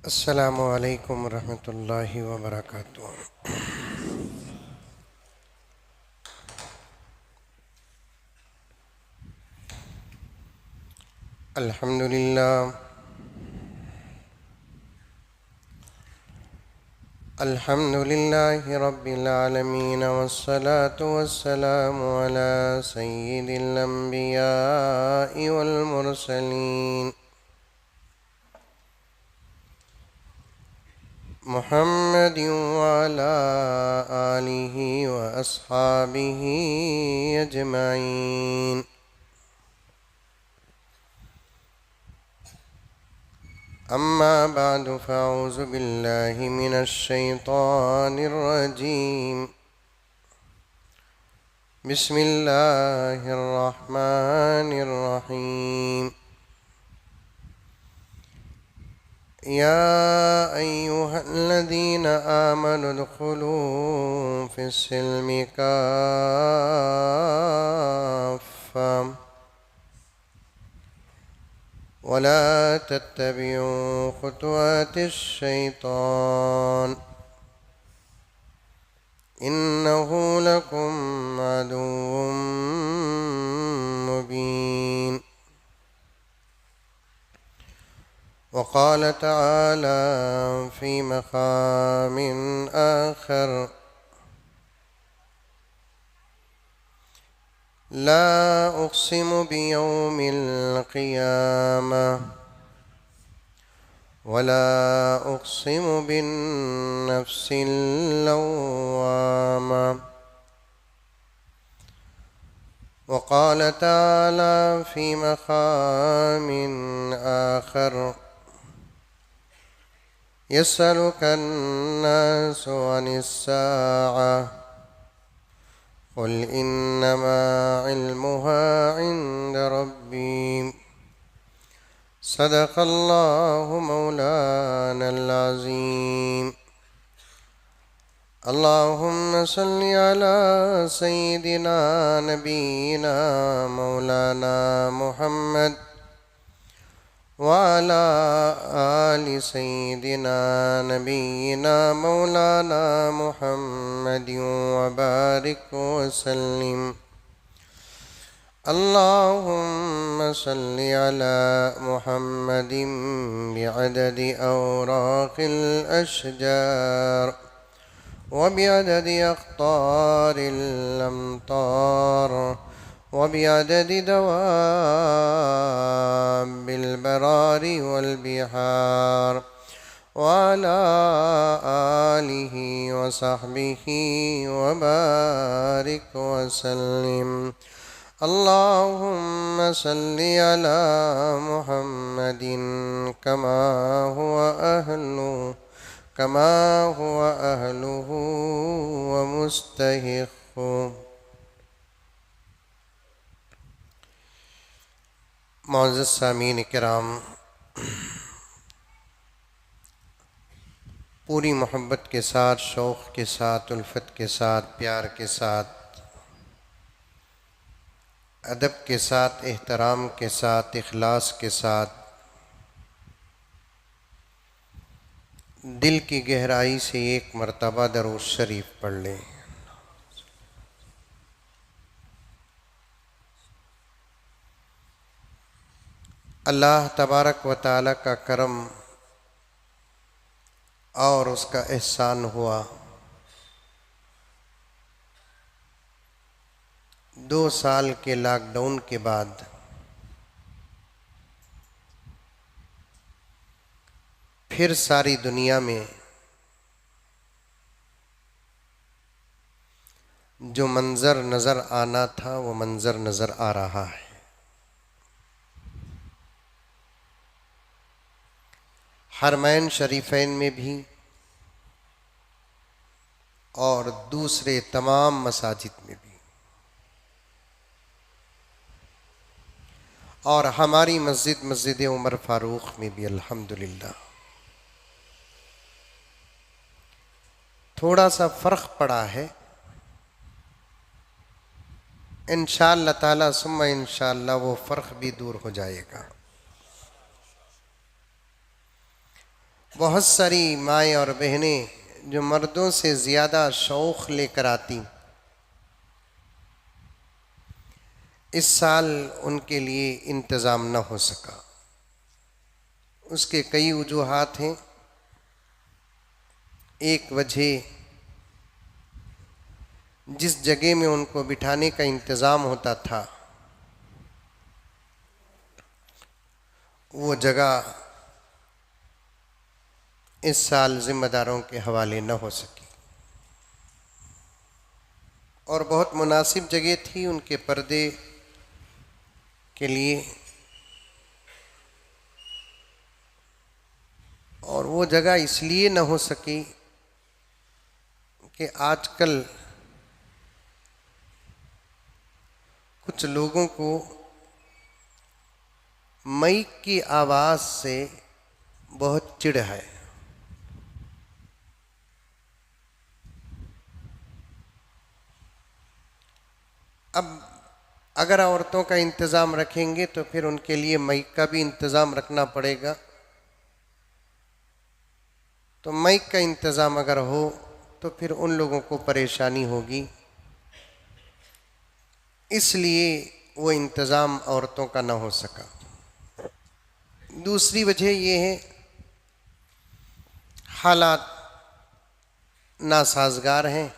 अस्सलामु अलैकुम रहमतुल्लाहि व बरकातुहू। अल्हम्दुलिल्लाह अल्हम्दुलिल्लाहि रब्बिल आलमीन वस्सलातु वस्सलामु अला सय्यिदिल अंबियाइ वल मुरसलीन मुहम्मदिन व अला आलिहि व अस्हाबिहि अजमाइन। अम्मा बादु फ़अऊज़ु बिल्लाहि मिनश शैतानिर रजीम। बिस्मिल्लाहिर रहमानिर रहीम। या अय्युहल्लज़ीना आमनु उद्खुलू फ़िस्सिल्मि काफ़्फ़ा वला तत्तबिऊ खुतुवातिश शैतान इन्नहु लकुम अदुव्वुम मुबीन। वक़ाल तआला फ़ी मक़ामिन आख़र ला उक़्सिमु बियौमिल क़ियामह वला उक़्सिमु बिन्नफ़्सिल लव्वामह। वक़ाल तआला फ़ी मक़ामिन आख़र यसअलुका अन्नासु अनिस्साअह क़ुल इन्नमा इल्मुहा इन्द रब्बी। सदक़ल्लाहु मौलानल अज़ीम। अल्लाहुम्म सल्लि अला सय्यिदिना नबीना मौलाना मुहम्मद व अला आलि सय्यिदिना नबीना मौलाना मुहम्मदिन व बारिक व सल्लिम। अल्लाहुम्म सल्लि अला मुहम्मदिन बिअददि औराक़िल अशजार व बिअददि अक़्तारिल अम्तार व बिअददि दवाबिल बरारि वल बिहार व अला आलिहि व सहबिहि व बारिक व सल्लिम। अल्लाहुम्म सल्लि अला मुहम्मदिन कमा हुवा अहलुहु व मुस्तहिक़्क़ु। मुअज़्ज़ज़ सामीन किराम, पूरी मोहब्बत के साथ, शौक़ के साथ, उल्फत के साथ, प्यार के साथ, अदब के साथ, एहतराम के साथ, इखलास के साथ, दिल की गहराई से एक मरतबा दरूद शरीफ पढ़ लें। अल्लाह तबारक व तआला का करम और उसका एहसान हुआ। 2 साल के लॉकडाउन के बाद फिर सारी दुनिया में जो मंज़र नज़र आना था वो मंज़र नज़र आ रहा है। हरमैन शरीफैन में भी और दूसरे तमाम मसाजिद में भी और हमारी मस्जिद मस्जिद उमर फ़ारूक में भी अल्हम्दुलिल्लाह थोड़ा सा फ़र्क पड़ा है। इंशाअल्लाह ताला सुम्मा इंशाअल्लाह वो फ़र्क भी दूर हो जाएगा। बहुत सारी माएँ और बहनें जो मर्दों से ज़्यादा शौक़ लेकर आती, इस साल उनके लिए इंतज़ाम न हो सका। उसके कई वजूहात हैं। एक वजह, जिस जगह में उनको बिठाने का इंतज़ाम होता था वो जगह इस साल ज़िम्मेदारों के हवाले न हो सकी, और बहुत मुनासिब जगह थी उनके पर्दे के लिए, और वो जगह इसलिए न हो सकी कि आजकल कुछ लोगों को माइक की आवाज़ से बहुत चिढ़ है। अब अगर औरतों का इंतज़ाम रखेंगे तो फिर उनके लिए माइक का भी इंतज़ाम रखना पड़ेगा। तो माइक का इंतज़ाम अगर हो तो फिर उन लोगों को परेशानी होगी, इसलिए वो इंतज़ाम औरतों का ना हो सका। दूसरी वजह ये है, हालात नासाजगार हैं।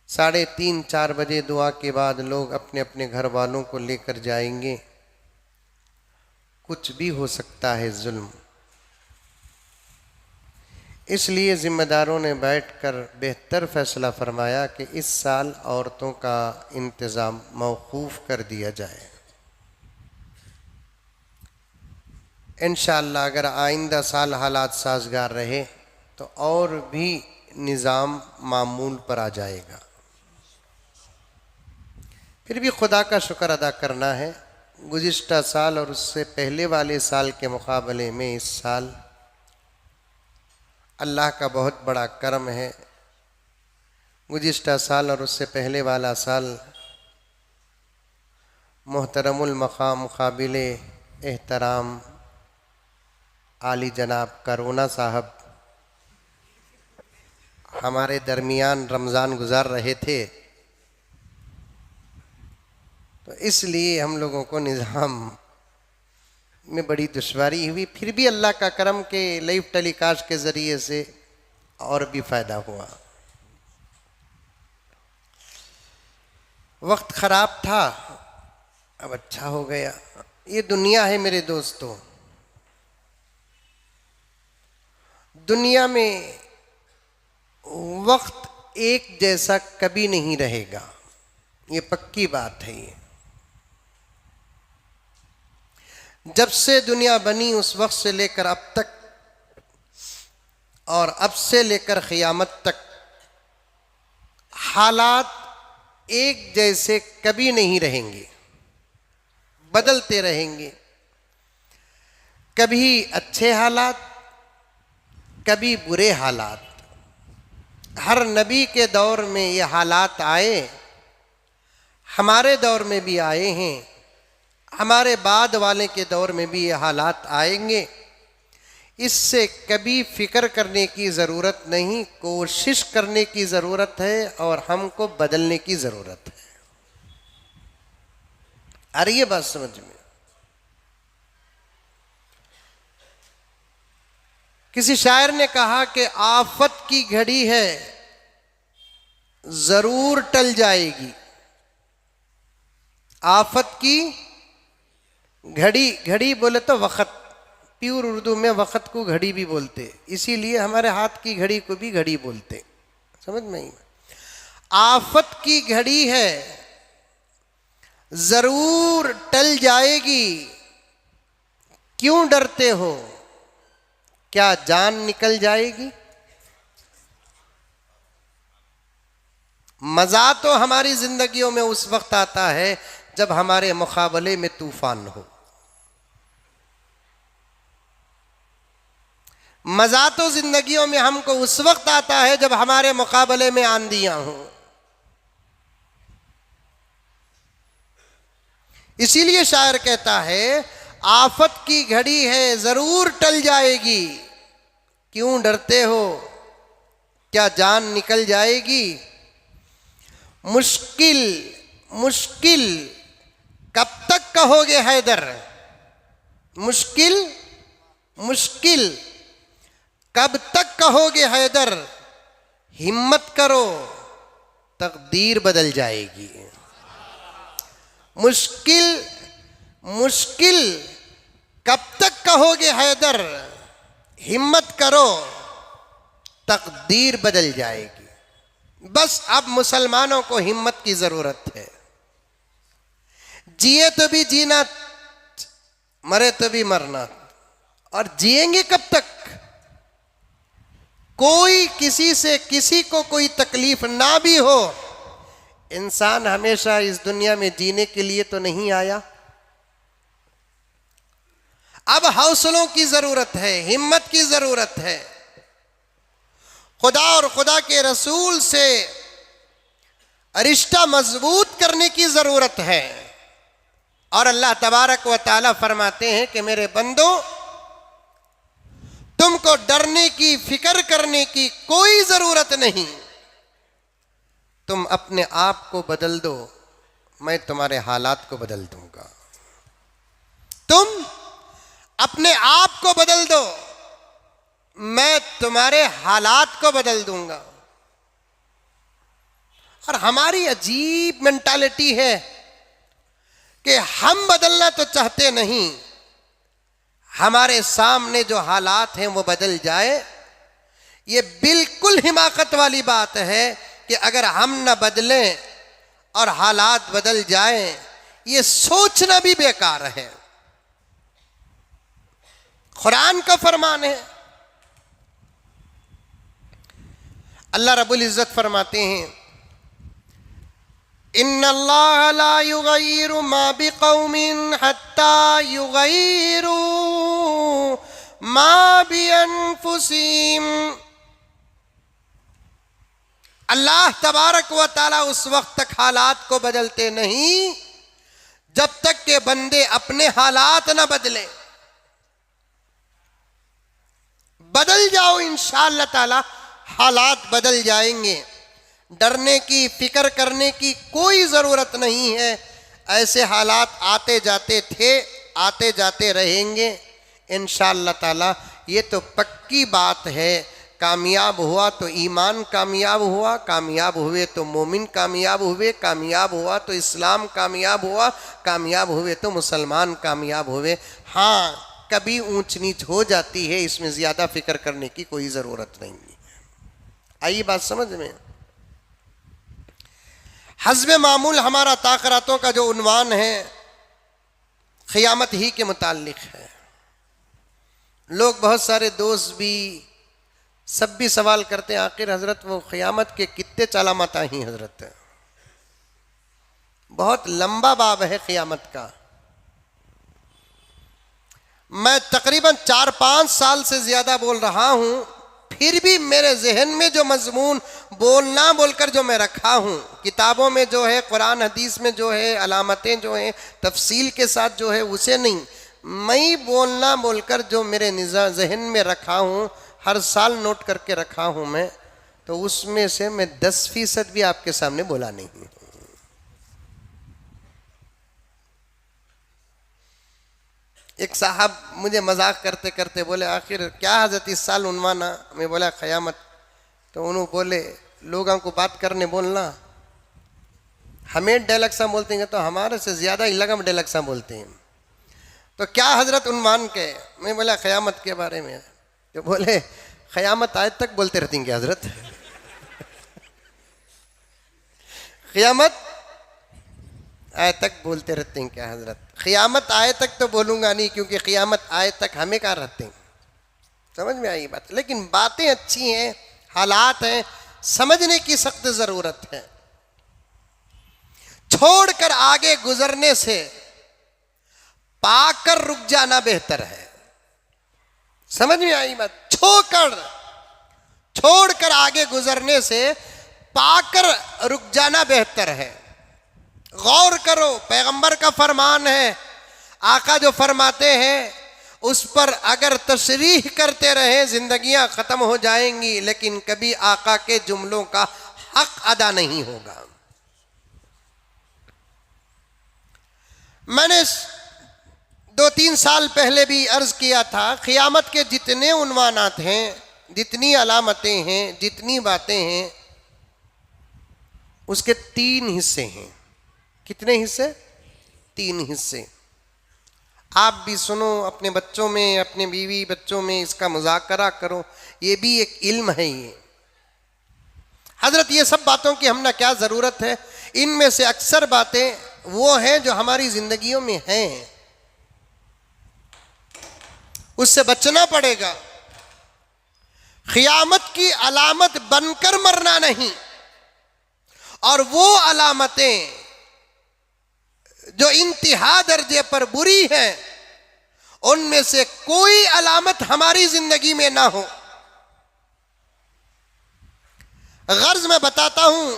3:30-4 बजे दुआ के बाद लोग अपने अपने घर वालों को लेकर जाएंगे। कुछ भी हो सकता है जुल्म, इसलिए ज़िम्मेदारों ने बैठकर बेहतर फ़ैसला फरमाया कि इस साल औरतों का इंतज़ाम मौकूफ़ कर दिया जाए। इंशाअल्लाह अगर आइंदा साल हालात साजगार रहे तो और भी निज़ाम मामूल पर आ जाएगा। फिर भी खुदा का शुक्र अदा करना है, गुज़िश्ता साल और उससे पहले वाले साल के मुकाबले में इस साल अल्लाह का बहुत बड़ा करम है। गुज़िश्ता साल और उससे पहले वाला साल मोहतरमुल मक़ाम काबिल एहतराम आली जनाब करोना साहब हमारे दरमियान रमज़ान गुजार रहे थे, तो इसलिए हम लोगों को निज़ाम में बड़ी दुश्वारी हुई। फिर भी अल्लाह का करम के लाइव टेलीकास्ट के ज़रिए से और भी फ़ायदा हुआ। वक्त ख़राब था, अब अच्छा हो गया। ये दुनिया है मेरे दोस्तों, दुनिया में वक्त एक जैसा कभी नहीं रहेगा, ये पक्की बात है। ये जब से दुनिया बनी उस वक्त से लेकर अब तक और अब से लेकर क़यामत तक हालात एक जैसे कभी नहीं रहेंगे, बदलते रहेंगे। कभी अच्छे हालात, कभी बुरे हालात। हर नबी के दौर में ये हालात आए, हमारे दौर में भी आए हैं, हमारे बाद वाले के दौर में भी ये हालात आएंगे। इससे कभी फ़िक्र करने की ज़रूरत नहीं, कोशिश करने की ज़रूरत है और हमको बदलने की ज़रूरत है। अरे ये बात समझ में, किसी शायर ने कहा कि आफत की घड़ी है जरूर टल जाएगी। आफत की घड़ी, घड़ी बोले तो वक़्त, प्योर उर्दू में वक़्त को घड़ी भी बोलते, इसीलिए हमारे हाथ की घड़ी को भी घड़ी बोलते। समझ में आई? आफत की घड़ी है जरूर टल जाएगी, क्यों डरते हो, क्या जान निकल जाएगी? मज़ा तो हमारी जिंदगियों में उस वक्त आता है जब हमारे मुकाबले में तूफान हो। मज़ा तो जिंदगियों में हमको उस वक्त आता है जब हमारे मुकाबले में आंधियां हों। इसीलिए शायर कहता है आफत की घड़ी है, जरूर टल जाएगी। क्यों डरते हो, क्या जान निकल जाएगी? मुश्किल मुश्किल कब तक कहोगे हैदर? मुश्किल मुश्किल कब तक कहोगे हैदर? हिम्मत करो, तकदीर बदल जाएगी। मुश्किल मुश्किल कब तक कहोगे हैदर? हिम्मत करो, तकदीर बदल जाएगी। बस अब मुसलमानों को हिम्मत की जरूरत है। जिए तो भी जीना, मरे तो भी मरना। और जिएंगे कब तक? कोई किसी से किसी को कोई तकलीफ ना भी हो, इंसान हमेशा इस दुनिया में जीने के लिए तो नहीं आया। अब हौसलों की जरूरत है, हिम्मत की जरूरत है। खुदा और खुदा के रसूल से रिश्ता मजबूत करने की जरूरत है। और अल्लाह तबारक व तआला फरमाते हैं कि मेरे बंदो, तुमको डरने की, फिक्र करने की कोई जरूरत नहीं। तुम अपने आप को बदल दो, मैं तुम्हारे हालात को बदल दूंगा। तुम अपने आप को बदल दो, मैं तुम्हारे हालात को बदल दूंगा। और हमारी अजीब मेंटालिटी है कि हम बदलना तो चाहते नहीं, हमारे सामने जो हालात हैं वो बदल जाए। ये बिल्कुल हिमाकत वाली बात है कि अगर हम न बदलें और हालात बदल जाएं, ये सोचना भी बेकार है। कुरान का फरमान है, अल्लाह रब्बुल इज्जत फरमाते हैं, इन्नल्लाह ला युगय्यिरु मा बिकौमिन हत्ता युगय्यिरु मा बिअनफुसिहिम। अल्लाह तबारक व तआला उस वक्त तक हालात को बदलते नहीं जब तक के बंदे अपने हालात ना बदले। बदल जाओ, इंशाअल्लाह ताला हालात बदल जाएंगे। डरने की, फिक्र करने की कोई ज़रूरत नहीं है। ऐसे हालात आते जाते थे, आते जाते रहेंगे इंशाअल्लाह ताला। ये तो पक्की बात है। कामयाब हुआ तो ईमान कामयाब हुआ, कामयाब हुए तो मोमिन कामयाब हुए, कामयाब हुआ तो इस्लाम कामयाब हुआ, कामयाब हुए तो मुसलमान कामयाब हुए। हाँ, कभी ऊंच नीच हो जाती है, इसमें ज़्यादा फिक्र करने की कोई ज़रूरत नहीं है। आई बात समझ में? हस्बे मामूल हमारा ताक़रातों का जो उन्वान है क़ियामत ही के मुताल्लिक़ है। लोग, बहुत सारे दोस्त भी, सब भी सवाल करते हैं, आखिर हज़रत वो क़ियामत के कितने चालामत आई हज़रत? बहुत लंबा बाब है क़ियामत का। मैं तकरीबन 4-5 साल से ज़्यादा बोल रहा हूँ, फिर भी मेरे जहन में जो मजमून बोलना बोलकर जो मैं रखा हूँ, किताबों में जो है, कुरान हदीस में जो है, अलामतें जो हैं, तफसील के साथ जो है, उसे नहीं, मैं बोलना बोलकर जो मेरे जहन में रखा हूँ, हर साल नोट करके रखा हूँ मैं, तो उसमें से मैं 10% भी आपके सामने बोला नहीं हूँ। एक साहब मुझे मजाक करते करते बोले, आखिर क्या हज़रत इस साल उन्वाना? मैं बोला क़यामत। तो उन्होंने बोले, लोगों को बात करने बोलना, हमें डायलॉग्सा बोलते हैं तो हमारे से ज़्यादा ही लगम डायलॉग्सा बोलते हैं। तो क्या हज़रत उन्वान के? मैं बोला क़यामत के बारे में। तो बोले, क़यामत आयत तक बोलते रहती हैं क्या हज़रत? क़यामत आए तक बोलते रहते हैं क्या हज़रत? क़यामत आए तक तो बोलूँगा नहीं, क्योंकि क़यामत आए तक हमें कहाँ रहते हैं। समझ में आई बात? लेकिन बातें अच्छी हैं, हालात हैं, समझने की सख्त ज़रूरत है। छोड़कर आगे गुजरने से पाकर रुक जाना बेहतर है। समझ में आई बात? छोड़कर आगे गुजरने से पाकर रुक जाना बेहतर है। गौर करो, पैगंबर का फरमान है, आका जो फरमाते हैं उस पर अगर तशरीह करते रहे जिंदगियां खत्म हो जाएंगी, लेकिन कभी आका के जुमलों का हक अदा नहीं होगा। मैंने 2-3 साल पहले भी अर्ज किया था, क़ियामत के जितने उन्वानात हैं, जितनी अलामतें हैं, जितनी बातें हैं, उसके 3 हिस्से हैं। कितने हिस्से? 3 हिस्से। आप भी सुनो, अपने बच्चों में, अपने बीवी बच्चों में इसका मुज़ाकरा करो। ये भी एक इल्म है। ये हजरत, ये सब बातों की हमने क्या ज़रूरत है? इनमें से अक्सर बातें वो हैं जो हमारी ज़िंदगियों में हैं, उससे बचना पड़ेगा। क़ियामत की अलामत बनकर मरना नहीं, और वो अलामतें जो इंतहा दर्जे पर बुरी हैं, उनमें से कोई अलामत हमारी जिंदगी में ना हो। गर्ज में बताता हूं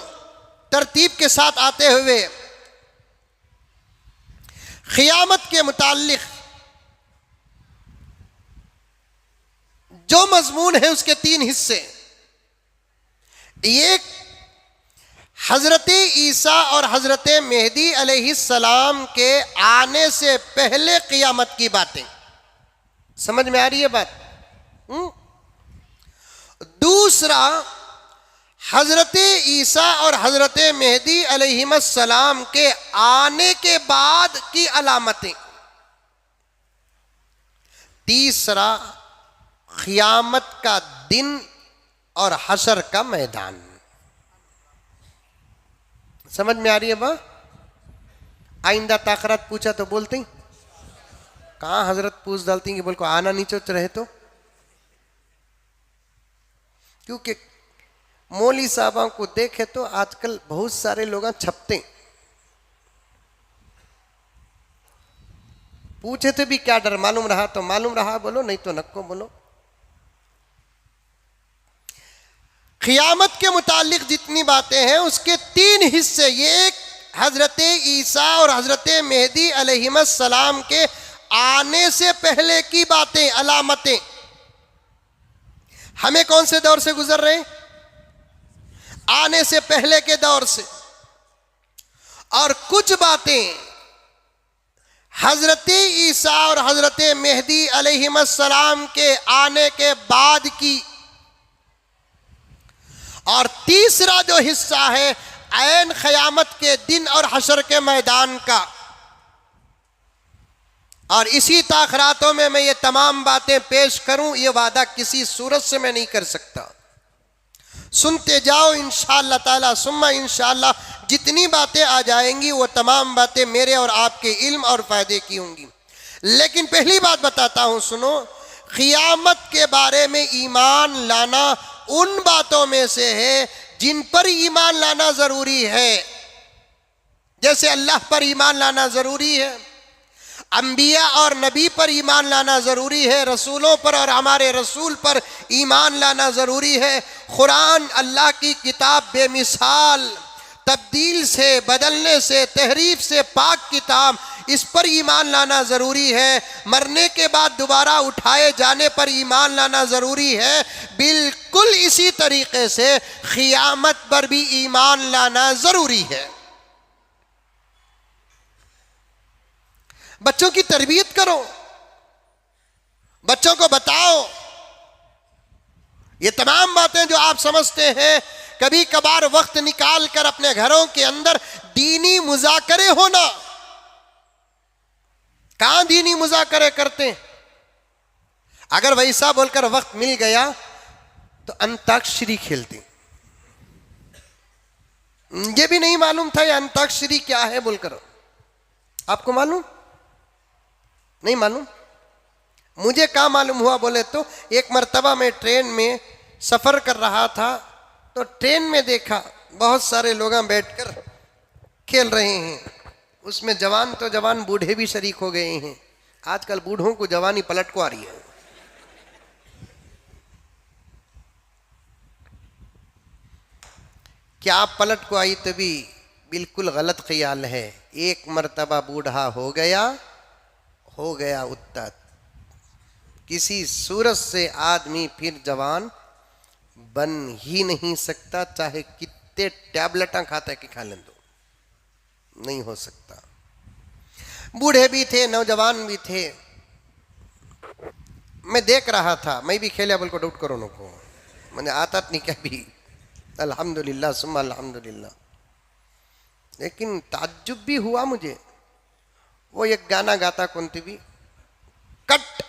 तरतीब के साथ आते हुए। क़ियामत के मुताल्लिक़ जो मज़मून है उसके 3 हिस्से। एक हज़रत ईसा और हज़रत मेहदी अलैहिस्सलाम के आने से पहले क़ियामत की बातें। समझ में आ रही है बात? दूसरा, हज़रत ईसा और हज़रत मेहदी अलैहिस्सलाम के आने के बाद की अलामतें। तीसरा, क़ियामत का दिन और हशर का मैदान। समझ में आ रही है बात? आइंदा ताखरात पूछा तो बोलते कहाँ हजरत पूछ डालती कि बोल को आना नहीं चोच रहे तो। क्योंकि मौली साहबा को देखे तो आजकल बहुत सारे लोग छपते, पूछे थे भी क्या डर, मालूम रहा तो मालूम रहा बोलो, नहीं तो नक्को बोलो। क़ियामत के मुतालिक जितनी बातें हैं उसके 3 हिस्से। ये एक हज़रत ईसा और हज़रत मेहदी अलैहिस्सलाम के आने से पहले की बातें, अलामतें। हमें कौन से दौर से गुजर रहे हैं? आने से पहले के दौर से। और कुछ बातें हज़रत ईसा और हज़रत मेहदी अलैहिस्सलाम के आने के बाद की। और तीसरा जो हिस्सा है ऐन क़यामत के दिन और हशर के मैदान का। और इसी ताखरातों में मैं ये तमाम बातें पेश करूं, ये वादा किसी सूरत से मैं नहीं कर सकता। सुनते जाओ इंशाअल्लाह ताला सुम्मा इंशाअल्लाह। जितनी बातें आ जाएंगी वो तमाम बातें मेरे और आपके इल्म और फ़ायदे की होंगी। लेकिन पहली बात बताता हूं, सुनो। क़ियामत के बारे में ईमान लाना उन बातों में से है जिन पर ईमान लाना ज़रूरी है। जैसे अल्लाह पर ईमान लाना ज़रूरी है, अंबिया और नबी पर ईमान लाना ज़रूरी है, रसूलों पर और हमारे रसूल पर ईमान लाना ज़रूरी है। कुरान अल्लाह की किताब बेमिसाल, तब्दील से, बदलने से, तहरीफ से पाक किताब, इस पर ईमान लाना ज़रूरी है। मरने के बाद दोबारा उठाए जाने पर ईमान लाना ज़रूरी है। बिल्कुल इसी तरीक़े से क़ियामत पर भी ईमान लाना ज़रूरी है। बच्चों की तरबियत करो, बच्चों को बताओ ये तमाम बातें जो आप समझते हैं। कभी कभार वक्त निकाल कर अपने घरों के अंदर दीनी मुज़ाकरे होना। कहां दीनी मुज़ाकरे करते हैं? अगर वैसा बोलकर वक्त मिल गया तो अंताक्षरी खेलते। ये भी नहीं मालूम था ये अंताक्षरी क्या है बोलकर। आपको मालूम? नहीं मालूम? मुझे क्या मालूम हुआ बोले तो एक मर्तबा मैं ट्रेन में सफ़र कर रहा था तो ट्रेन में देखा बहुत सारे लोग बैठकर खेल रहे हैं। उसमें जवान तो जवान, बूढ़े भी शरीक हो गए हैं। आजकल बूढ़ों को जवानी पलट को आ रही है। क्या पलट को आई तभी बिल्कुल गलत ख्याल है। एक मर्तबा बूढ़ा हो गया हो गया उत्तर। किसी सूरत से आदमी फिर जवान बन ही नहीं सकता, चाहे कितने टैबलेटा खाता है कि खा लें दो, नहीं हो सकता। बूढ़े भी थे, नौजवान भी थे। मैं देख रहा था, मैं भी खेले बोल को डाउट करो नको, मैंने आता नहीं क्या भी, अल्हम्दुलिल्लाह सुम्मा अल्हम्दुलिल्लाह। लेकिन ताज्जुब भी हुआ मुझे। वो एक गाना गाता कौन थी भी, कट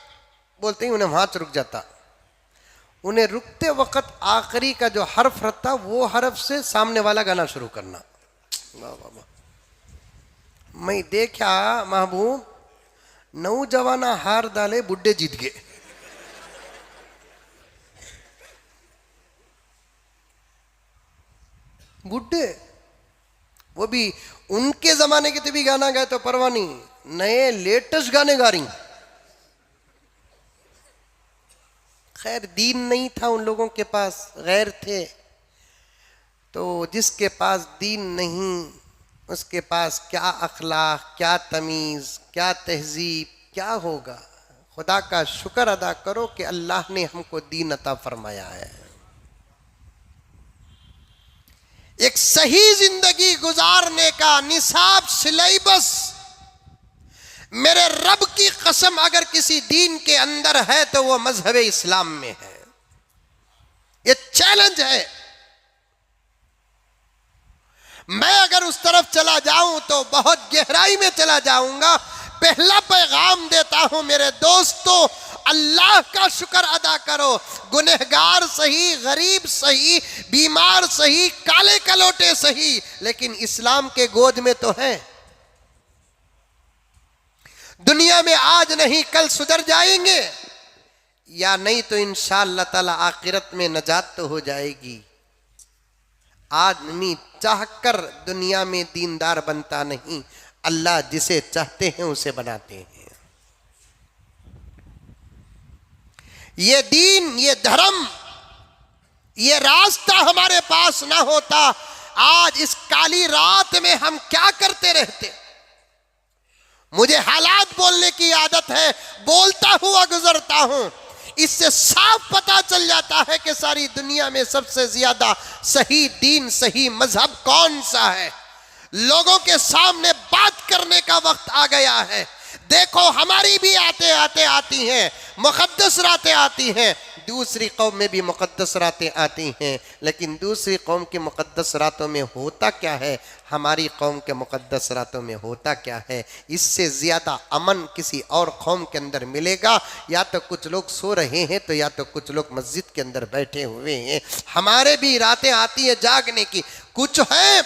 बोलते ही उन्हें वहां रुक जाता। उन्हें रुकते वक्त आखिरी का जो हर्फ रहता वो हर्फ से सामने वाला गाना शुरू करना। वाह वाह वाह। मैं देखा महबूब, नौजवाना हार डाले, बुढ़े जीत गए। बुढ़े वो भी उनके जमाने के भी गाना गाए तो परवाह नहीं, नए लेटेस्ट गाने गा रही। खैर दीन नहीं था उन लोगों के पास, गैर थे। तो जिसके पास दीन नहीं उसके पास क्या अखलाक, क्या तमीज़, क्या तहजीब, क्या होगा। खुदा का शुक्र अदा करो कि अल्लाह ने हमको दीन अता फरमाया है। एक सही जिंदगी गुजारने का निसाब सिलेबस मेरे रब की कसम अगर किसी दीन के अंदर है तो वो मजहब इस्लाम में है। ये चैलेंज है। मैं अगर उस तरफ चला जाऊं तो बहुत गहराई में चला जाऊंगा। पहला पैगाम देता हूं मेरे दोस्तों, अल्लाह का शुक्र अदा करो। गुनहगार सही, गरीब सही, बीमार सही, काले कलोटे सही, लेकिन इस्लाम के गोद में तो है। दुनिया में आज नहीं कल सुधर जाएंगे, या नहीं तो इंशाअल्लाह ताला आखिरत में नजात तो हो जाएगी। आदमी चाहकर दुनिया में दीनदार बनता नहीं, अल्लाह जिसे चाहते हैं उसे बनाते हैं। ये दीन, ये धर्म, ये रास्ता हमारे पास ना होता, आज इस काली रात में हम क्या करते रहते। मुझे हालात बोलने की आदत है, बोलता हुआ गुजरता हूं। इससे साफ पता चल जाता है कि सारी दुनिया में सबसे ज्यादा सही दीन, सही मजहब कौन सा है। लोगों के सामने बात करने का वक्त आ गया है। देखो हमारी भी आते आते आती हैं, मुक़द्दस रातें आती हैं, दूसरी कौम में भी मुक़द्दस रातें आती हैं, लेकिन दूसरी कौम की मुक़द्दस रातों में होता क्या है, हमारी कौम के मुक़द्दस रातों में होता क्या है। इससे ज़्यादा अमन किसी और कौम के अंदर मिलेगा। या तो कुछ लोग सो रहे हैं तो या तो कुछ लोग मस्जिद के अंदर बैठे हुए हैं। हमारे भी रातें आती हैं जागने की। कुछ हैं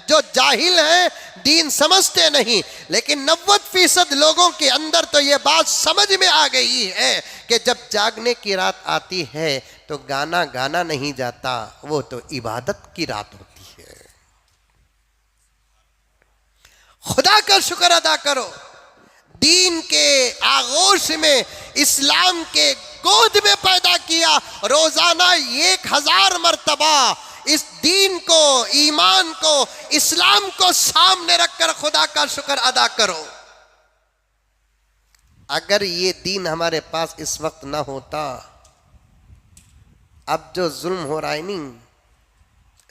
जो जाहिल हैं, दीन समझते नहीं, लेकिन 90% लोगों के अंदर तो ये बात समझ में आ गई है कि जब जागने की रात आती है तो गाना गाना नहीं जाता, वो तो इबादत की रात होती है। खुदा का शुक्र अदा करो, दीन के आगोश में इस्लाम के गोद में पैदा किया। रोजाना 1000 मरतबा इस दीन को, ईमान को, इस्लाम को सामने रखकर खुदा का शुक्र अदा करो। अगर ये दीन हमारे पास इस वक्त ना होता, अब जो जुल्म हो रहा है नहीं,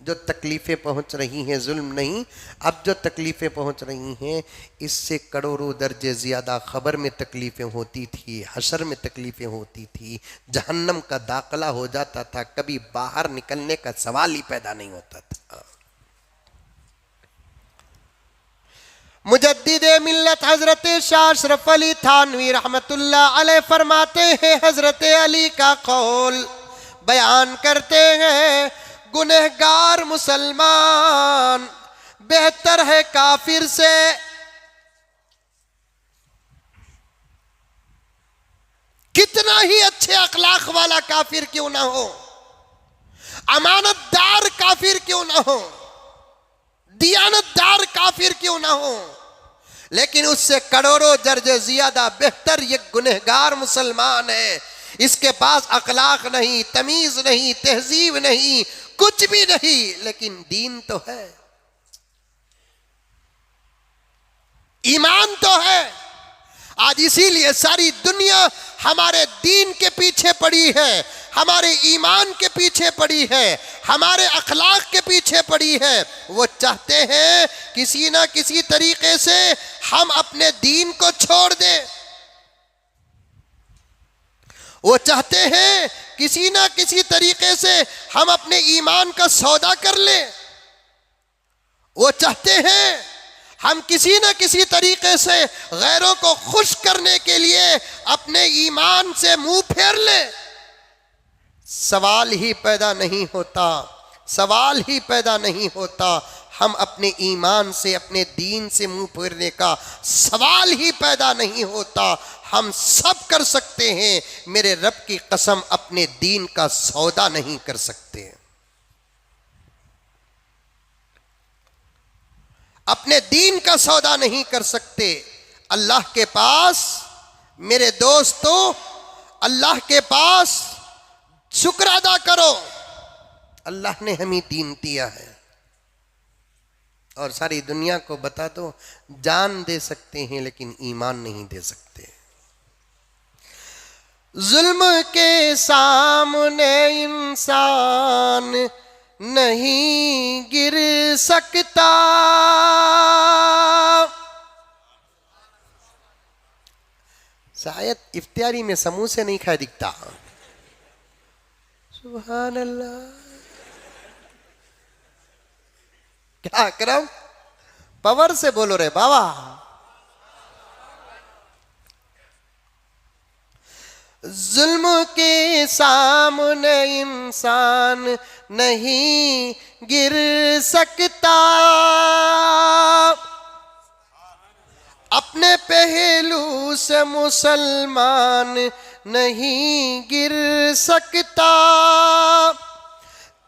जो तकलीफ़ें पहुंच रही हैं, जुल्म नहीं, अब जो तकलीफ़ें पहुंच रही हैं, इससे करोड़ों दर्जे ज़्यादा ख़बर में तकलीफ़ें होती थी, हशर में तकलीफ़ें होती थी, जहन्नम का दाखला हो जाता था, कभी बाहर निकलने का सवाल ही पैदा नहीं होता था। मुजद्दिद मिल्लत हज़रत शाह अशरफ अली थानवी रहमतुल्लाह अलैह फरमाते हैं, हज़रत अली का कौल बयान करते हैं, गुनहगार मुसलमान बेहतर है काफिर से। कितना ही अच्छे अखलाक वाला काफिर क्यों ना हो, अमानतदार काफिर क्यों ना हो, दियानतदार काफिर क्यों ना हो, लेकिन उससे करोड़ों दर्जे ज्यादा बेहतर ये गुनहगार मुसलमान है। इसके पास अखलाक नहीं, तमीज नहीं, तहजीब नहीं, कुछ भी नहीं, लेकिन दीन तो है, ईमान तो है। आज इसीलिए सारी दुनिया हमारे दीन के पीछे पड़ी है, हमारे ईमान के पीछे पड़ी है, हमारे अखलाक के पीछे पड़ी है। वो चाहते हैं किसी ना किसी तरीके से हम अपने दीन को छोड़ दें। वो चाहते हैं किसी ना किसी तरीके से हम अपने ईमान का सौदा कर लें। वो चाहते हैं हम किसी न किसी तरीके से गैरों को खुश करने के लिए अपने ईमान से मुंह फेर ले। सवाल ही पैदा नहीं होता, सवाल ही पैदा नहीं होता। हम अपने ईमान से, अपने दीन से मुंह फेरने का सवाल ही पैदा नहीं होता। हम सब कर सकते हैं, मेरे रब की कसम अपने दीन का सौदा नहीं कर सकते। अपने दीन का सौदा नहीं कर सकते। अल्लाह के पास मेरे दोस्तों, अल्लाह के पास शुक्र अदा करो, अल्लाह ने हमें दीन दिया है। और सारी दुनिया को बता दो, जान दे सकते हैं लेकिन ईमान नहीं दे सकते। जुल्म के सामने इंसान नहीं गिर सकता। शायद इफ्तियारी में समोसे नहीं खाए दिखता। सुभान अल्लाह, क्या करम, पावर से बोलो रे बाबा। जुल्म के सामने इंसान नहीं गिर सकता। अपने पहलू से मुसलमान नहीं गिर सकता।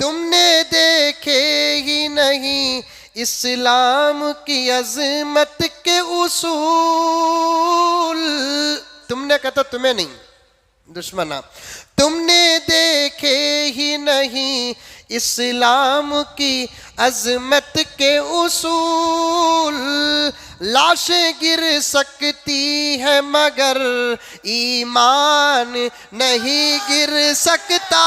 तुमने देखे ही नहीं इस्लाम की अजमत के उसूल। तुमने कहता तुम्हें नहीं, दुश्मना, तुमने देखे ही नहीं इस्लाम की अजमत के उसूल। लाशें गिर सकती है मगर ईमान नहीं गिर सकता।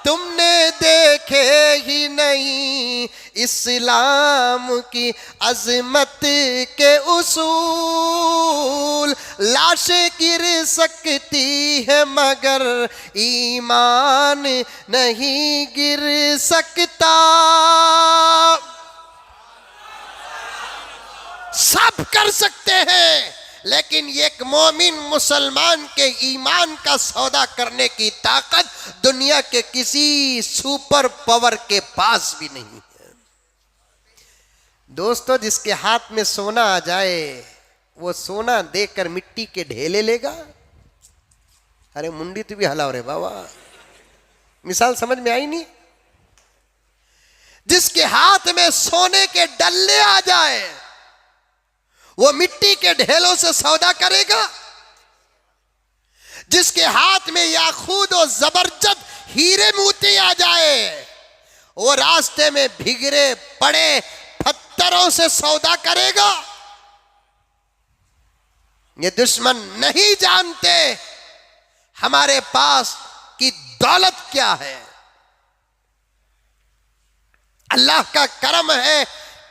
तुमने देखे ही नहीं इस्लाम की अजमत के उसूल। लाशें गिर सकती है मगर ईमान नहीं गिर सकता। सब कर सकते हैं, लेकिन एक मोमिन मुसलमान के ईमान का सौदा करने की ताकत दुनिया के किसी सुपर पावर के पास भी नहीं है। दोस्तों, जिसके हाथ में सोना आ जाए वो सोना देकर मिट्टी के ढेले लेगा। अरे मुंडी तो भी हलाओ रे बाबा, मिसाल समझ में आई नहीं? जिसके हाथ में सोने के डल्ले आ जाए वो मिट्टी के ढेलों से सौदा करेगा। जिसके हाथ में याकूत और जबरदस्त हीरे मोती आ जाए वो रास्ते में भिगरे पड़े पत्थरों से सौदा करेगा। ये दुश्मन नहीं जानते हमारे पास की दौलत क्या है। अल्लाह का करम है,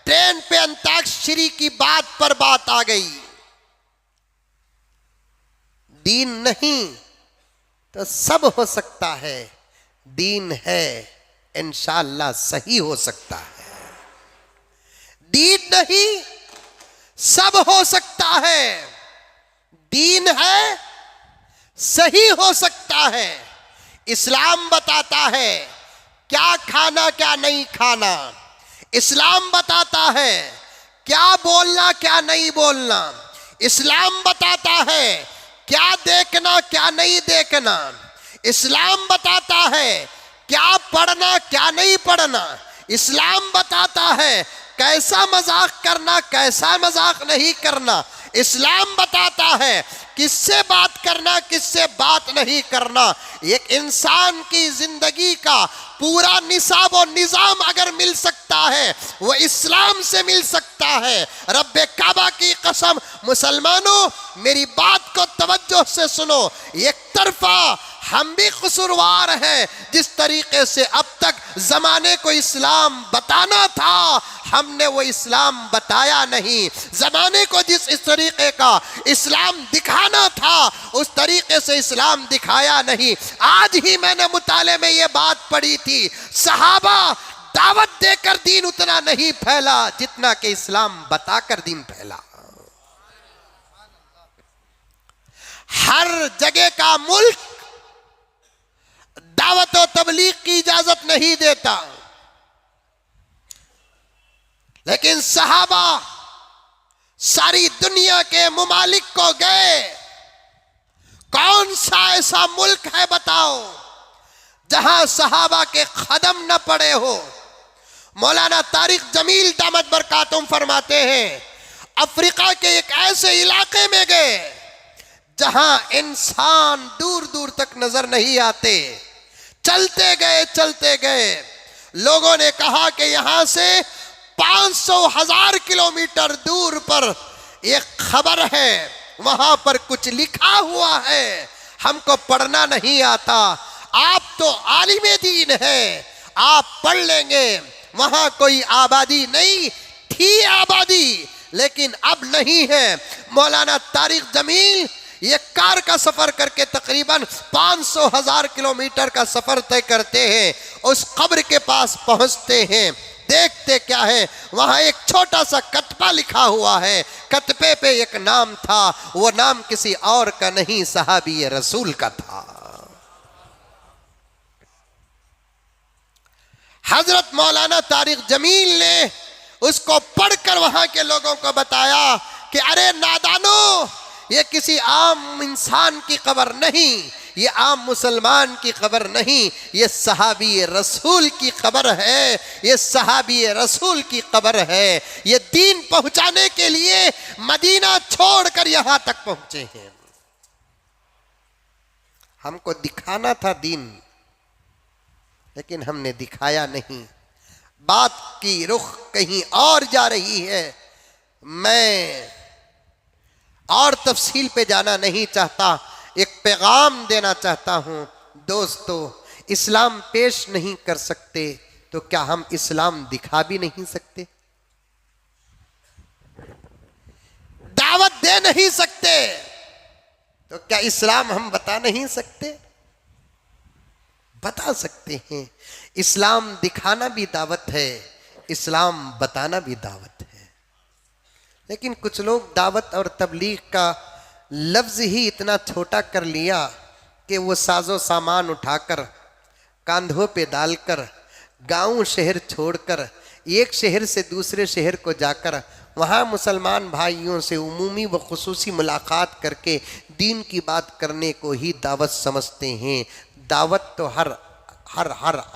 ट्रेन पे अंताक्षरी की बात पर बात आ गई। दीन नहीं तो सब हो सकता है, दीन है इंशाअल्लाह सही हो सकता है। दीन नहीं सब हो सकता है, दीन है सही हो सकता है। इस्लाम बताता है क्या खाना क्या नहीं खाना। इस्लाम बताता है क्या बोलना क्या नहीं बोलना। इस्लाम बताता है क्या देखना क्या नहीं देखना। इस्लाम बताता है क्या पढ़ना क्या नहीं पढ़ना। इस्लाम बताता है कैसा मजाक करना, कैसा मजाक नहीं करना। इस्लाम बताता है किससे बात करना, किससे बात नहीं करना। एक इंसान की जिंदगी का पूरा निसाब और निजाम अगर मिल सकता है वो इस्लाम से मिल सकता है। रब्बे काबा की कसम, मुसलमानों मेरी बात को तवज्जो से सुनो। एक तरफा हम भी कसूरवार हैं, जिस तरीके से अब तक जमाने को इस्लाम बताना था हमने वो इस्लाम बताया नहीं। जमाने को जिस इस तरीके का इस्लाम दिखाना था उस तरीके से इस्लाम दिखाया नहीं। आज ही मैंने मुताले में ये बात पढ़ी थी, सहाबा दावत देकर दीन उतना नहीं फैला जितना कि इस्लाम बताकर दीन फैला। हर जगह का मुल्क दावत और तबलीग की इजाजत नहीं देता, लेकिन सहाबा सारी दुनिया के मुमालिक को गए। कौन सा ऐसा मुल्क है बताओ जहां सहाबा के कदम न पड़े हो। मौलाना तारिक जमील दामद बरकातुम फरमाते हैं अफ्रीका के एक ऐसे इलाके में गए जहां इंसान दूर दूर तक नजर नहीं आते। चलते गए लोगों ने कहा कि यहां से 500,000 किलोमीटर दूर पर एक खबर है, वहां पर कुछ लिखा हुआ है, हमको पढ़ना नहीं आता। आप तो आलिमे दीन है, आप पढ़ लेंगे। वहां कोई आबादी नहीं थी, आबादी लेकिन अब नहीं है। मौलाना तारिक जमील ये कार का सफर करके तकरीबन 500,000 किलोमीटर का सफर तय करते हैं। उस कब्र के पास पहुंचते हैं, देखते क्या है वहां एक छोटा सा कतबा लिखा हुआ है। कतबे पे एक नाम था, वो नाम किसी और का नहीं, सहाबी रसूल का था। हजरत मौलाना तारिक जमील ने उसको पढ़कर वहां के लोगों को बताया कि अरे नादानो, ये किसी आम इंसान की कब्र नहीं, ये आम मुसलमान की कब्र नहीं, ये सहाबी रसूल की कब्र है, ये सहाबी रसूल की कब्र है। ये दीन पहुंचाने के लिए मदीना छोड़कर यहां तक पहुंचे हैं। हमको दिखाना था दीन, लेकिन हमने दिखाया नहीं। बात की रुख कहीं और जा रही है। मैं और तफसील पे जाना नहीं चाहता, एक पैगाम देना चाहता हूं। दोस्तों, इस्लाम पेश नहीं कर सकते तो क्या हम इस्लाम दिखा भी नहीं सकते? दावत दे नहीं सकते तो क्या इस्लाम हम बता नहीं सकते? बता सकते हैं। इस्लाम दिखाना भी दावत है, इस्लाम बताना भी दावत है। लेकिन कुछ लोग दावत और तबलीग का लफ्ज़ ही इतना छोटा कर लिया कि वो साजो सामान उठाकर कांधों पे डालकर गांव शहर छोड़कर एक शहर से दूसरे शहर को जाकर वहाँ मुसलमान भाइयों से उमूमी व खुसूसी मुलाकात करके दीन की बात करने को ही दावत समझते हैं। दावत तो हर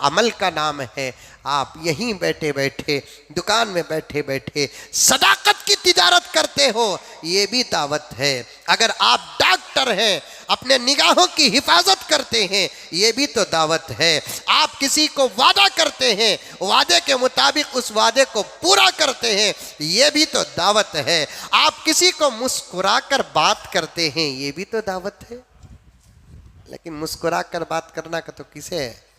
अमल का नाम है। आप यहीं बैठे बैठे दुकान में बैठे बैठे सदाकत की तिजारत करते हो, ये भी दावत है। अगर आप डॉक्टर हैं, अपने निगाहों की हिफाजत करते हैं, ये भी तो दावत है। आप किसी को वादा करते हैं, वादे के मुताबिक उस वादे को पूरा करते हैं, ये भी तो दावत है। आप किसी को मुस्कुराकर बात करते हैं, ये भी तो दावत है। लेकिन मुस्कुराकर बात करना का तो किसे है?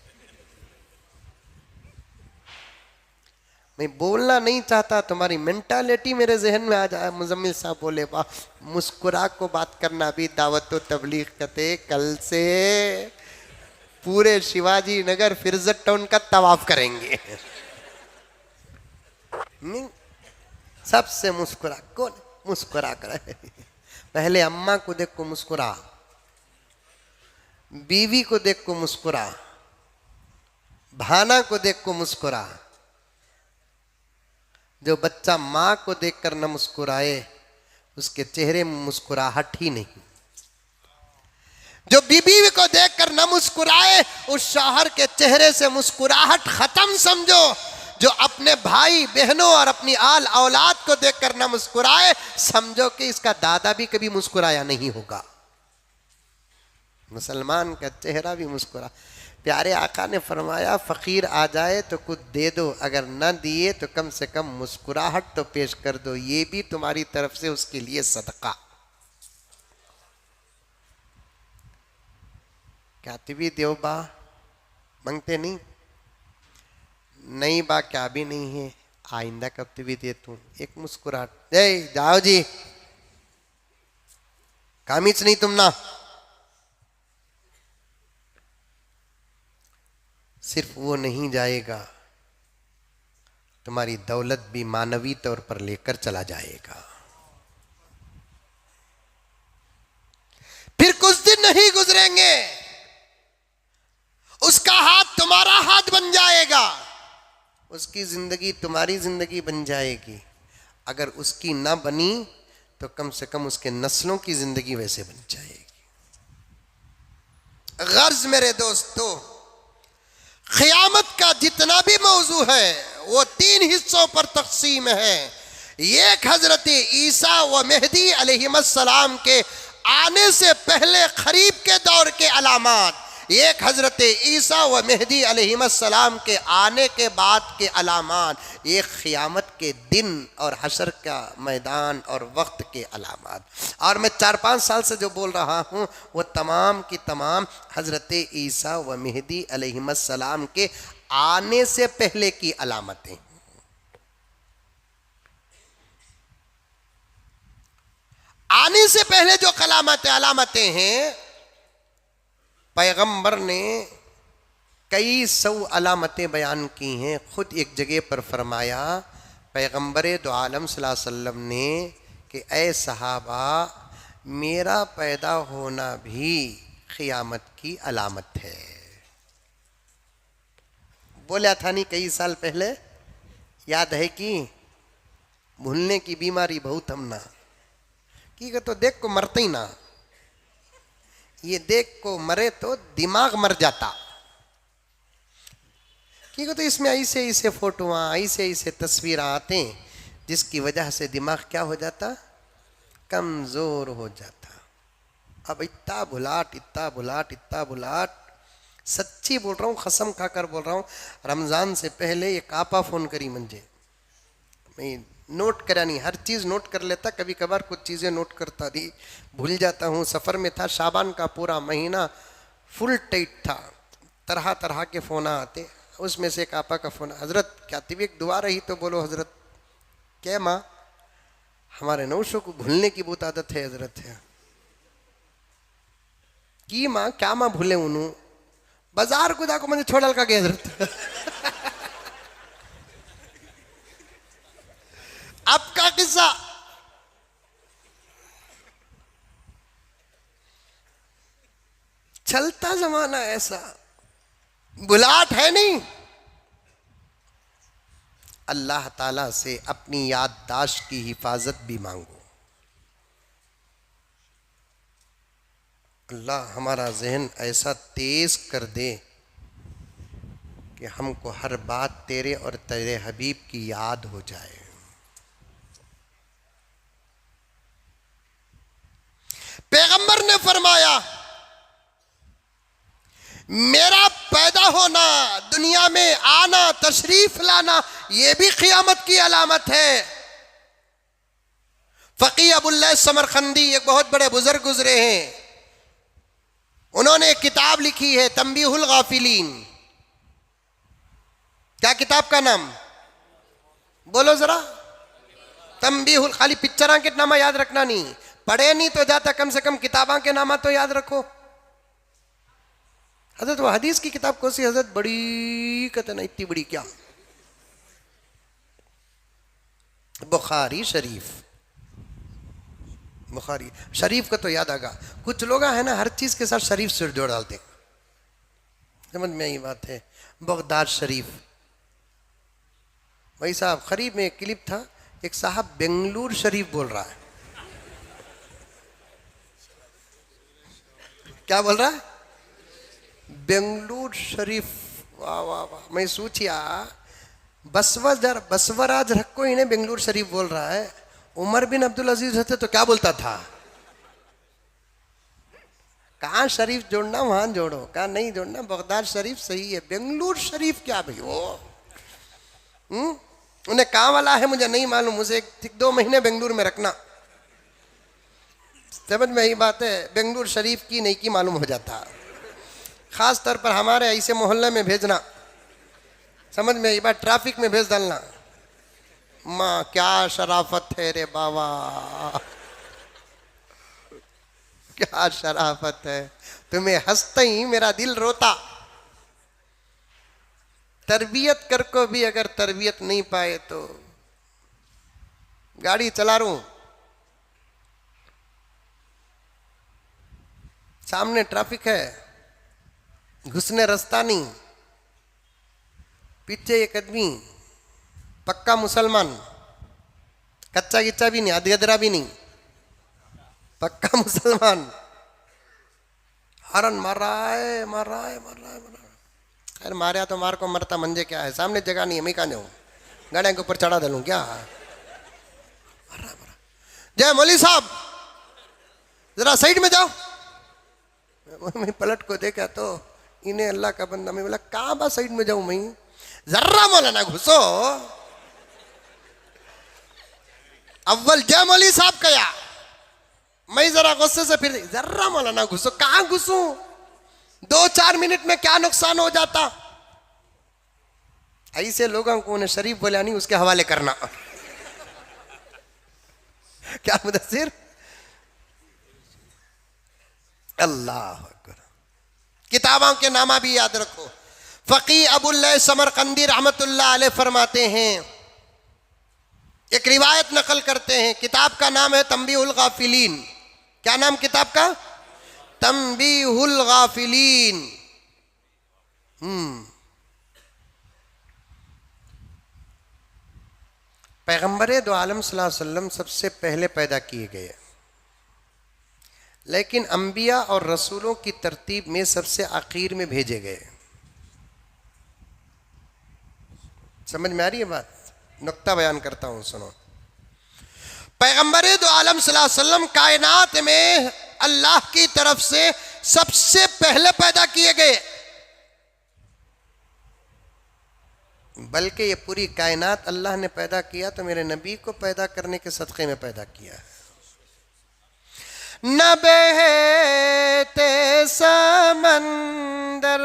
मैं बोलना नहीं चाहता, तुम्हारी मेंटालिटी मेरे जहन में आ जाए। मुजम्मिल साहब बोले वाह, मुस्कुरा को बात करना भी दावत व तबलीग कहते। कल से पूरे शिवाजी नगर फिरजत टाउन का तवाफ करेंगे। सबसे मुस्कुरा, कौन मुस्कुरा कर? पहले अम्मा को देख को मुस्कुरा, बीवी को देख को मुस्कुरा, भाना को देख को मुस्कुरा। जो बच्चा माँ को देखकर न मुस्कुराए उसके चेहरे में मुस्कुराहट ही नहीं। जो बीवी को देखकर न मुस्कुराए उस शौहर के चेहरे से मुस्कुराहट खत्म समझो। जो अपने भाई बहनों और अपनी आल औलाद को देखकर ना मुस्कुराए, समझो कि इसका दादा भी कभी मुस्कुराया नहीं होगा। मुसलमान का चेहरा भी मुस्कुरा। प्यारे आका ने फरमाया फकीर आ जाए तो कुछ दे दो, अगर न दिए तो कम से कम मुस्कुराहट तो पेश कर दो, ये भी तुम्हारी तरफ से उसके लिए सदका। कातिबी देव बा मांगते नहीं, नहीं बा क्या भी नहीं है, आइंदा कब भी दे तू एक मुस्कुराहट। जय जाओ जी, कामिच नहीं तुम ना। सिर्फ वो नहीं जाएगा, तुम्हारी दौलत भी मानवी तौर पर लेकर चला जाएगा। फिर कुछ दिन नहीं गुजरेंगे, उसका हाथ तुम्हारा हाथ बन जाएगा, उसकी जिंदगी तुम्हारी जिंदगी बन जाएगी। अगर उसकी ना बनी तो कम से कम उसके नस्लों की जिंदगी वैसे बन जाएगी। गर्ज मेरे दोस्तों, क़यामत का जितना भी मौजू है वो 3 हिस्सों पर तक़सीम है। एक हजरत ईसा व मेहदी अलैहिस्सलाम के आने से पहले खरीब के दौर के अलामात, एक हजरत ईसा व मेहदी अलैहिस्सलाम के आने के बाद के अलामात, एक क़यामत के दिन और हशर का मैदान और वक्त के अलामात। और मैं 4-5 साल से जो बोल रहा हूँ वो तमाम की तमाम हजरत ईसा व मेहदी अलैहिस्सलाम के आने से पहले की अलामतें। आने से पहले जो अलामतें हैं, पैगंबर ने कई 100 अलामतें बयान की हैं। खुद एक जगह पर फरमाया पैगंबर दो आलम सल्लल्लाहु अलैहि वसल्लम ने कि ऐ सहाबा, मेरा पैदा होना भी क़यामत की अलामत है। बोला था नहीं कई साल पहले, याद है कि भूलने की बीमारी बहुत हमना की तो देख को मरते ही ना, ये देख को मरे तो दिमाग मर जाता। क्योंकि तो इसमें ऐसे ऐसे फोटोआं, ऐसे ऐसे तस्वीर आते हैं जिसकी वजह से दिमाग क्या हो जाता, कमज़ोर हो जाता। अब इतना बुलाट, इतना बुलाट, इतना बुलाट, सच्ची बोल रहा हूँ, कसम खाकर बोल रहा हूँ। रमज़ान से पहले एक आपा फ़ोन करी मुझे, मैं नोट करा नहीं, हर चीज़ नोट कर लेता, कभी कभार कुछ चीज़ें नोट करता थी, भूल जाता हूँ। सफ़र में था, शाबान का पूरा महीना फुल टाइट था, तरह तरह के फ़ोन आते, उसमें से एक आपा का फ़ोन, हज़रत क्या तिबिक दुआ रही तो बोलो हज़रत। क्या माँ, हमारे नौशों को भूलने की बहुत आदत है हज़रत है की माँ, क्या माँ भूले उन्हों बाजार को जाको मुझे छोड़ल का गया हज़रत। अब का किस्सा, चलता जमाना ऐसा, बुलाट है नहीं। अल्लाह ताला से अपनी याददाश्त की हिफाजत भी मांगो। अल्लाह हमारा जहन ऐसा तेज कर दे कि हमको हर बात तेरे और तेरे हबीब की याद हो जाए। पैगंबर ने फरमाया मेरा पैदा होना, दुनिया में आना, तशरीफ लाना, यह भी क़यामत की अलामत है। फ़क़ी अबुल्लाह समरखंदी एक बहुत बड़े बुजुर्ग गुजरे हैं, उन्होंने एक किताब लिखी है तंबीहुल गाफिलीन। क्या किताब का नाम बोलो जरा? तंबीहुल, खाली पिक्चर के नामा याद रखना नहीं, पढ़े नहीं तो जाता, कम से कम किताबा के नामा तो याद रखो। हजरत वो हदीस की किताब कौन सी हजरत, बड़ी कहते ना, इतनी बड़ी क्या, बुखारी शरीफ। बुखारी शरीफ का तो याद आगा। कुछ लोग है ना हर चीज के साथ शरीफ से जोड़ डालते, समझ में यही बात है। बगदाद शरीफ, वही साहब करीब में एक क्लिप था, एक साहब बेंगलुरु शरीफ बोल रहा है। क्या बोल रहा है? बेंगलुरु शरीफ। वाह वाह वाह। मैं सोचिया बसवराज रखो, इन्हें बेंगलुरु शरीफ बोल रहा है। उमर बिन अब्दुल अजीज रहते तो क्या बोलता था? कहाँ शरीफ जोड़ना वहां जोड़ो, कहाँ नहीं जोड़ना बगदाद शरीफ सही है, बेंगलुरु शरीफ क्या भाई वो? उन्हें कहाँ वाला है मुझे नहीं मालूम, मुझे 2 महीने बेंगलुरु में रखना, समझ में यही बात है। बेंगलुरु शरीफ की नहीं की मालूम हो जाता, खास तौर पर हमारे ऐसे मोहल्ले में भेजना, समझ में यही बात, ट्रैफिक में भेज डालना। माँ क्या शराफत है रे बाबा, क्या शराफत है, तुम्हें हंसते ही मेरा दिल रोता। तरबियत कर को भी अगर तरबियत नहीं पाए तो, गाड़ी चला रू, सामने ट्रैफिक है, घुसने रास्ता नहीं, पीछे एक आदमी पक्का मुसलमान, कच्चा गिच्चा भी नहीं, अधगदरा भी नहीं, पक्का मुसलमान, हरन मार रहा है, मार रहा है, मार रहा है, मार रहा है। अरे मारे तो मार को, मरता मंजे क्या है, सामने जगह नहीं है, मैं कहाँ जाऊँ, गाड़िया के ऊपर चढ़ा डालूं क्या? मार रहा, मार रहा। जय मौली साहब जरा साइड में जाओ। मैं पलट को देखा तो इन्हें अल्लाह का बंदा, मैं बोला कहाँ बा साइड में जाऊं, मैं जर्रा मौलाना घुसो। अव्वल जय मौली साहब कया, मैं जरा गुस्से से फिर जर्रा मौलाना घुसो, कहाँ घुसूं, 2-4 मिनट में क्या नुकसान हो जाता। ऐसे लोगों को उन्हें शरीफ बोला नहीं उसके हवाले करना। क्या मुदस्सिर, अल्लाह अकबर। किताबों के नामा भी याद रखो। फकी अबुल्लाह समरकंदी रहमतुल्लाह अलैह फरमाते हैं, एक रिवायत नकल करते हैं, किताब का नाम है तंबीहुल गाफिलीन। क्या नाम किताब का? तंबीहुल गाफिलीन। पैगंबर दो आलम सल्लल्लाहु अलैहि वसल्लम सबसे पहले पैदा किए गए, लेकिन अंबिया और रसूलों की तरतीब में सबसे आखिर में भेजे गए। समझ में आ रही है बात? नुक्ता बयान करता हूं, सुनो। पैगंबर दो आलम सल्लल्लाहु अलैहि वसल्लम कायनात में अल्लाह की तरफ से सबसे पहले पैदा किए गए, बल्कि ये पूरी कायनात अल्लाह ने पैदा किया तो मेरे नबी को पैदा करने के सदक़े में पैदा किया है। न बहते समंदर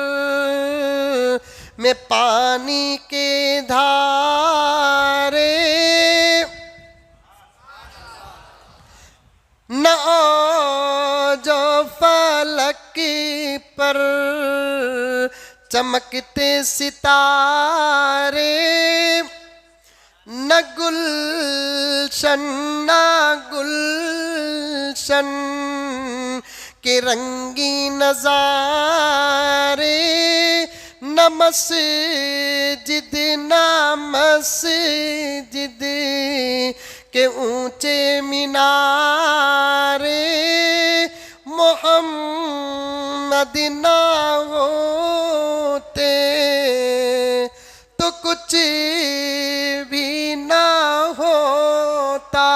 में पानी के धारे, न जो फलक पर चमकते सितारे, न गुलशन न गुलशन के रंगी नजारे, न मस्जिद न मस्जिद के ऊंचे मीनारे, मोहम्मद ना होते तो कुछ भी ना होता।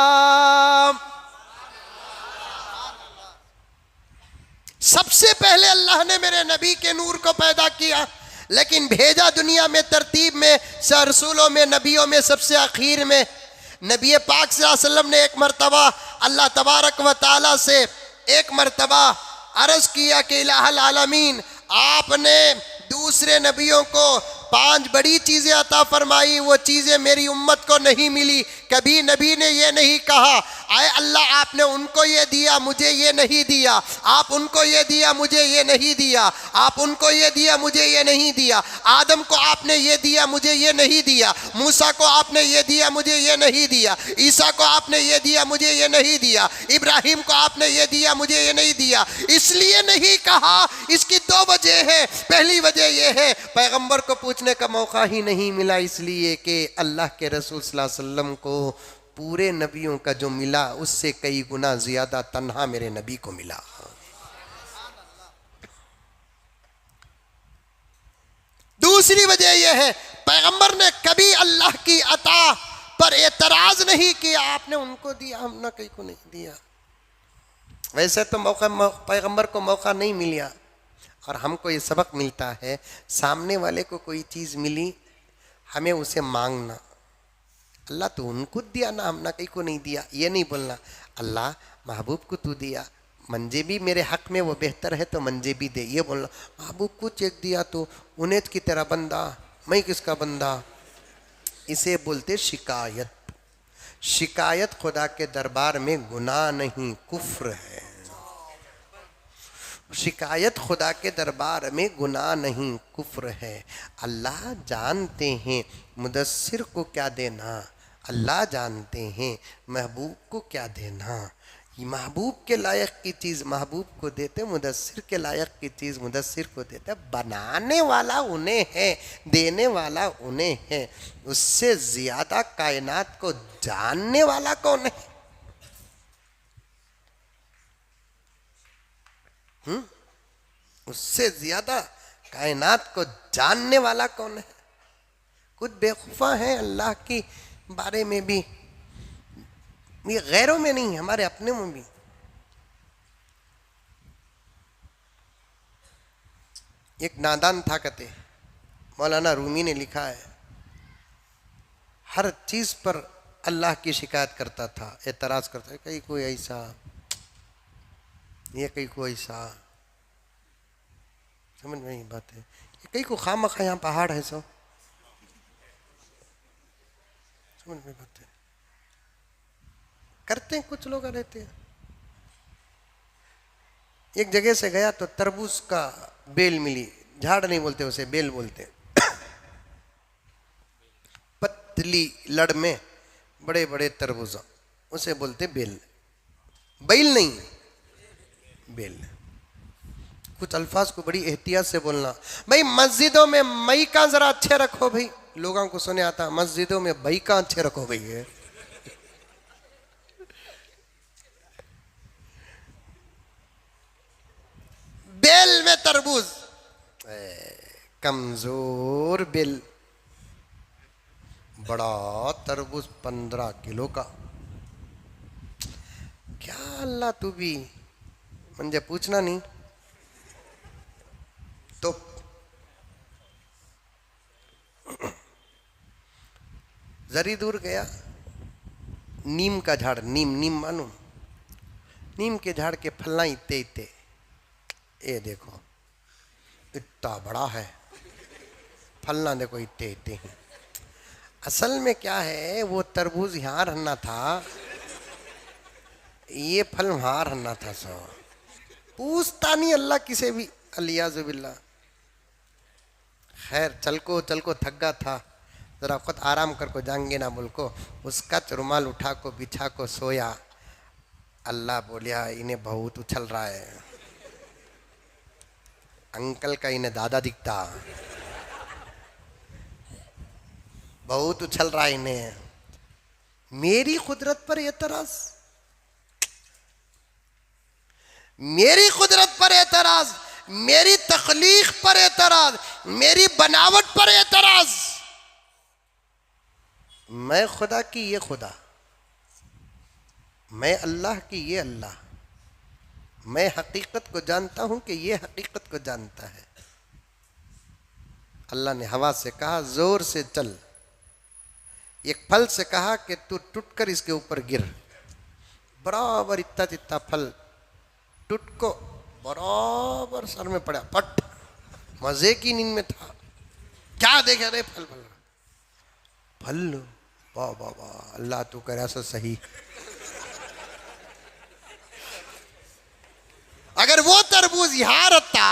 सबसे पहले अल्लाह ने मेरे नबी के नूर को पैदा किया, लेकिन भेजा दुनिया में तरतीब में, रसूलों में, नबियों में सबसे आखिर में। नबी पाक सल्लल्लाहु अलैहि वसल्लम ने एक मरतबा अल्लाह तबारक व तआला से एक मरतबा अर्ज किया कि इलाहुल आलमीन, आपने दूसरे नबियों को 5 बड़ी चीज़ें अता फरमाई, वो चीज़ें मेरी उम्मत को नहीं मिली। कभी नबी ने ये नहीं कहा आए अल्लाह आपने उनको ये दिया मुझे ये नहीं दिया, आप उनको ये दिया मुझे ये नहीं दिया, आप उनको ये दिया मुझे ये नहीं दिया, आदम को आपने ये दिया मुझे ये नहीं दिया, मूसा को आपने ये दिया मुझे ये नहीं दिया, ईसा को आपने ये दिया मुझे ये नहीं दिया, इब्राहिम को आपने ये दिया मुझे ये नहीं दिया। इसलिए नहीं कहा, इसकी 2 वजह है। पहली वजह यह है पैगंबर को पूछने का मौका ही नहीं मिला, इसलिए कि अल्लाह के रसूल सल्लल्लाहु अलैहि वसल्लम को पूरे नबियों का जो मिला उससे कई गुना ज्यादा तन्हा मेरे नबी को मिला। दूसरी वजह यह है पैगंबर ने कभी अल्लाह की अता पर एतराज नहीं किया, आपने उनको दिया, हमने कहीं को नहीं दिया। वैसे तो पैगंबर को मौका नहीं मिला, और हमको ये सबक मिलता है, सामने वाले को कोई चीज़ मिली हमें उसे मांगना। अल्लाह तो उनको दिया ना, हमने कहीं को नहीं दिया। ये नहीं बोलना अल्लाह महबूब को तू दिया, मंजे भी मेरे हक में वो बेहतर है तो मंजे भी दे। ये बोलना महबूब को चेक दिया तो उन्हें की तेरा बंदा, मैं किसका बंदा। इसे बोलते शिकायत। शिकायत खुदा के दरबार में गुनाह नहीं, कुफ्र है। शिकायत खुदा के दरबार में गुनाह नहीं, कुफ्र है। अल्लाह जानते हैं मुदस्सिर को क्या देना, अल्लाह जानते हैं महबूब को क्या देना। महबूब के लायक की चीज़ महबूब को देते, मुदस्सिर के लायक की चीज़ मुदस्सिर को देते। बनाने वाला उन्हें है, देने वाला उन्हें है। उससे ज़्यादा कायनात को जानने वाला कौन है? उससे ज़्यादा कायनात को जानने वाला कौन है? कुछ बेवकूफ़ा हैं अल्लाह की बारे में भी, ये गैरों में नहीं, हमारे अपने में भी। एक नादान था, कहते मौलाना रूमी ने लिखा है, हर चीज़ पर अल्लाह की शिकायत करता था, एतराज़ करता है, कहीं कोई ऐसा, ये कहीं कोई ऐसा। समझ में नहीं बात है, ये कहीं को खामखा यहाँ पहाड़ है सो, समझ में बात है। करते हैं कुछ लोग रहते हैं। एक जगह से गया तो तरबूज का बेल मिली, झाड़ नहीं बोलते उसे, बेल बोलते। पतली लड़ में बड़े बड़े तरबूज, उसे बोलते बेल, बैल नहीं, बेल। कुछ अल्फाज को बड़ी एहतियात से बोलना। भाई मस्जिदों में मई का जरा अच्छे रखो भाई, लोगों को सुने आता मस्जिदों में भाई का अच्छे रखो भाई है। बेल में तरबूज, कमजोर बेल, बड़ा तरबूज 15 किलो का। क्या अल्लाह तू भी, मुझे पूछना नहीं तो। जरी दूर गया, नीम का झाड़, नीम मालूम, नीम के झाड़ के फलना इतने इतने, ये देखो इतना बड़ा है, फलना देखो इतने इतने हैं। असल में क्या है, वो तरबूज यहाँ रहना था, ये फल वहाँ रहना था। सो पूछता नहीं अल्लाह किसे भी, अलियाज़ुबिल्ला। खैर चल को थक गया था, जरा खुद आराम कर को जाएंगे ना बोल को, उसका रुमाल उठा को बिछा को सोया। अल्लाह बोलिया इन्हें बहुत उछल रहा है, अंकल का इन्हें दादा दिखता, बहुत उछल रहा है इन्हें। मेरी कुदरत पर एतराज, मेरी कुदरत पर एतराज, मेरी तख्लीक पर एतराज, मेरी बनावट पर एतराज। मैं खुदा की ये खुदा, मैं अल्लाह की ये अल्लाह। मैं हकीकत को जानता हूं कि ये हकीकत को जानता है। अल्लाह ने हवा से कहा जोर से चल, एक फल से कहा कि तू टूटकर इसके ऊपर गिर, बराबर इतना जितना फल टूट को बराबर सर में पड़ा, पट, मजे की नींद में था। क्या देखे रे, फल फल फल, वाह वाह वाह, अल्लाह तू करे सो सही। अगर वो तरबूज यहां रहता,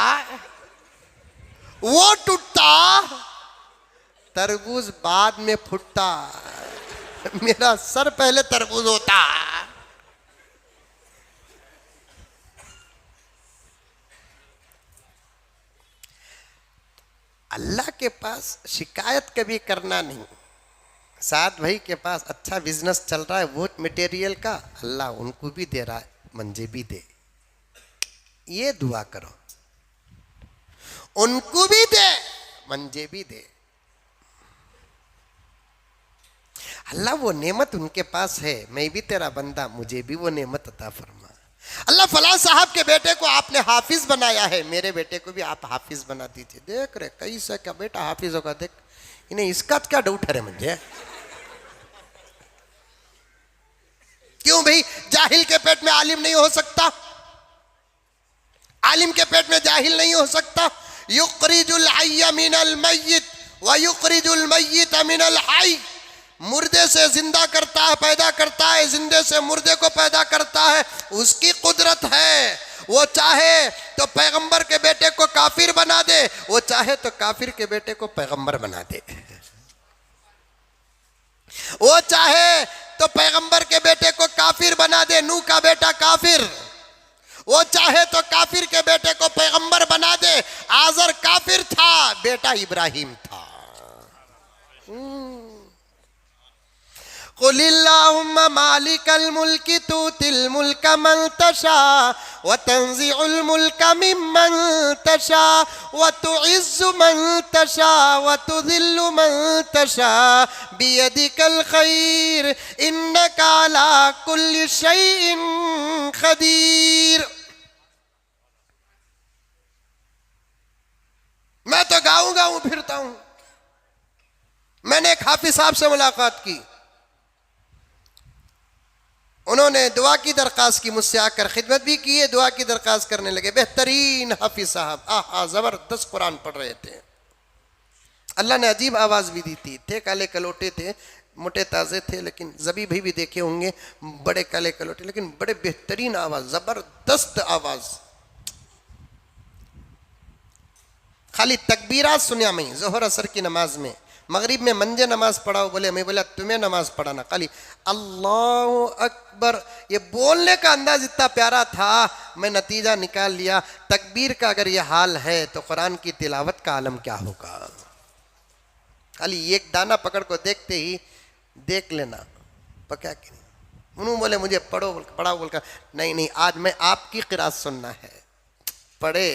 वो टूटता, तरबूज बाद में फूटता, मेरा सर पहले तरबूज होता। अल्लाह के पास शिकायत कभी करना नहीं। साथ भाई के पास अच्छा बिजनेस चल रहा है, वो मटेरियल का, अल्लाह उनको भी दे रहा है, मंजे भी दे, ये दुआ करो, उनको भी दे मंजे भी दे। अल्लाह वो नेमत उनके पास है, मैं भी तेरा बंदा, मुझे भी वो नेमत अता फरमा। अल्लाह फला साहब के बेटे को आपने हाफिज बनाया है, मेरे बेटे को भी आप हाफिज बना दीजिए। देख रहे कैसे क्या बेटा हाफिज होगा, देख इन्हें इसका क्या डाउट है मुझे। क्यों भाई, जाहिल के पेट में आलिम नहीं हो सकता, आलिम के पेट में जाहिल नहीं हो सकता। युक्रिजुल हय्य मिनल मय्यित व युक्रिजुल मय्यित मिनल हय्य, मुर्दे से जिंदा करता है, पैदा करता है, जिंदे से मुर्दे को पैदा करता है, उसकी कुदरत है। वो चाहे तो पैगंबर के बेटे को काफिर बना दे, वो चाहे तो काफिर के बेटे को पैगंबर बना दे। वो चाहे तो पैगंबर के बेटे को काफिर बना दे, नूह का बेटा काफिर। वो चाहे तो काफिर के बेटे को पैगंबर बना दे, आजर काफिर था, बेटा इब्राहिम था। कुलिल्लाहुम्मा मालिकल मुल्की तूतिल मुल्का मन तशा व तंज़िउल मुल्का मिम्मन तशा व तुइज़्ज़ु मन तशा व तुज़िल्लु मन तशा बियदिकल खैर इन्नका अला कुल्लि शैइन क़दीर। मैं तो गाऊं फिरता हूं। मैंने एक हाफिज साहब से मुलाकात की, उन्होंने दुआ की दरख्वास्त की, मुझसे आकर खिदमत भी की है, दुआ की दरख्वास्त करने लगे। बेहतरीन हाफिज साहब, आहा जबरदस्त कुरान पढ़ रहे थे। अल्लाह ने अजीब आवाज भी दी थी, थे काले कलोटे थे, मोटे ताजे थे, लेकिन जबी भाई भी देखे होंगे, बड़े काले कलोटे, लेकिन बड़े बेहतरीन आवाज, जबरदस्त आवाज। खाली तकबीरात सुनिया मैं जोहर असर की नमाज में, मगरिब में मंजे नमाज पढ़ाओ, बोले मैं बोला तुम्हें नमाज पढ़ाना, खाली अल्लाह अकबर। ये बोलने का अंदाज इतना प्यारा था, मैं नतीजा निकाल लिया तकबीर का अगर ये हाल है तो कुरान की तिलावत का आलम क्या होगा। खाली एक दाना पकड़ को देखते ही देख लेना पका कि नहीं। उन्होंने बोले मुझे पढ़ाओ बोलकर, नहीं आज मैं आपकी किरात सुनना है। पढ़े,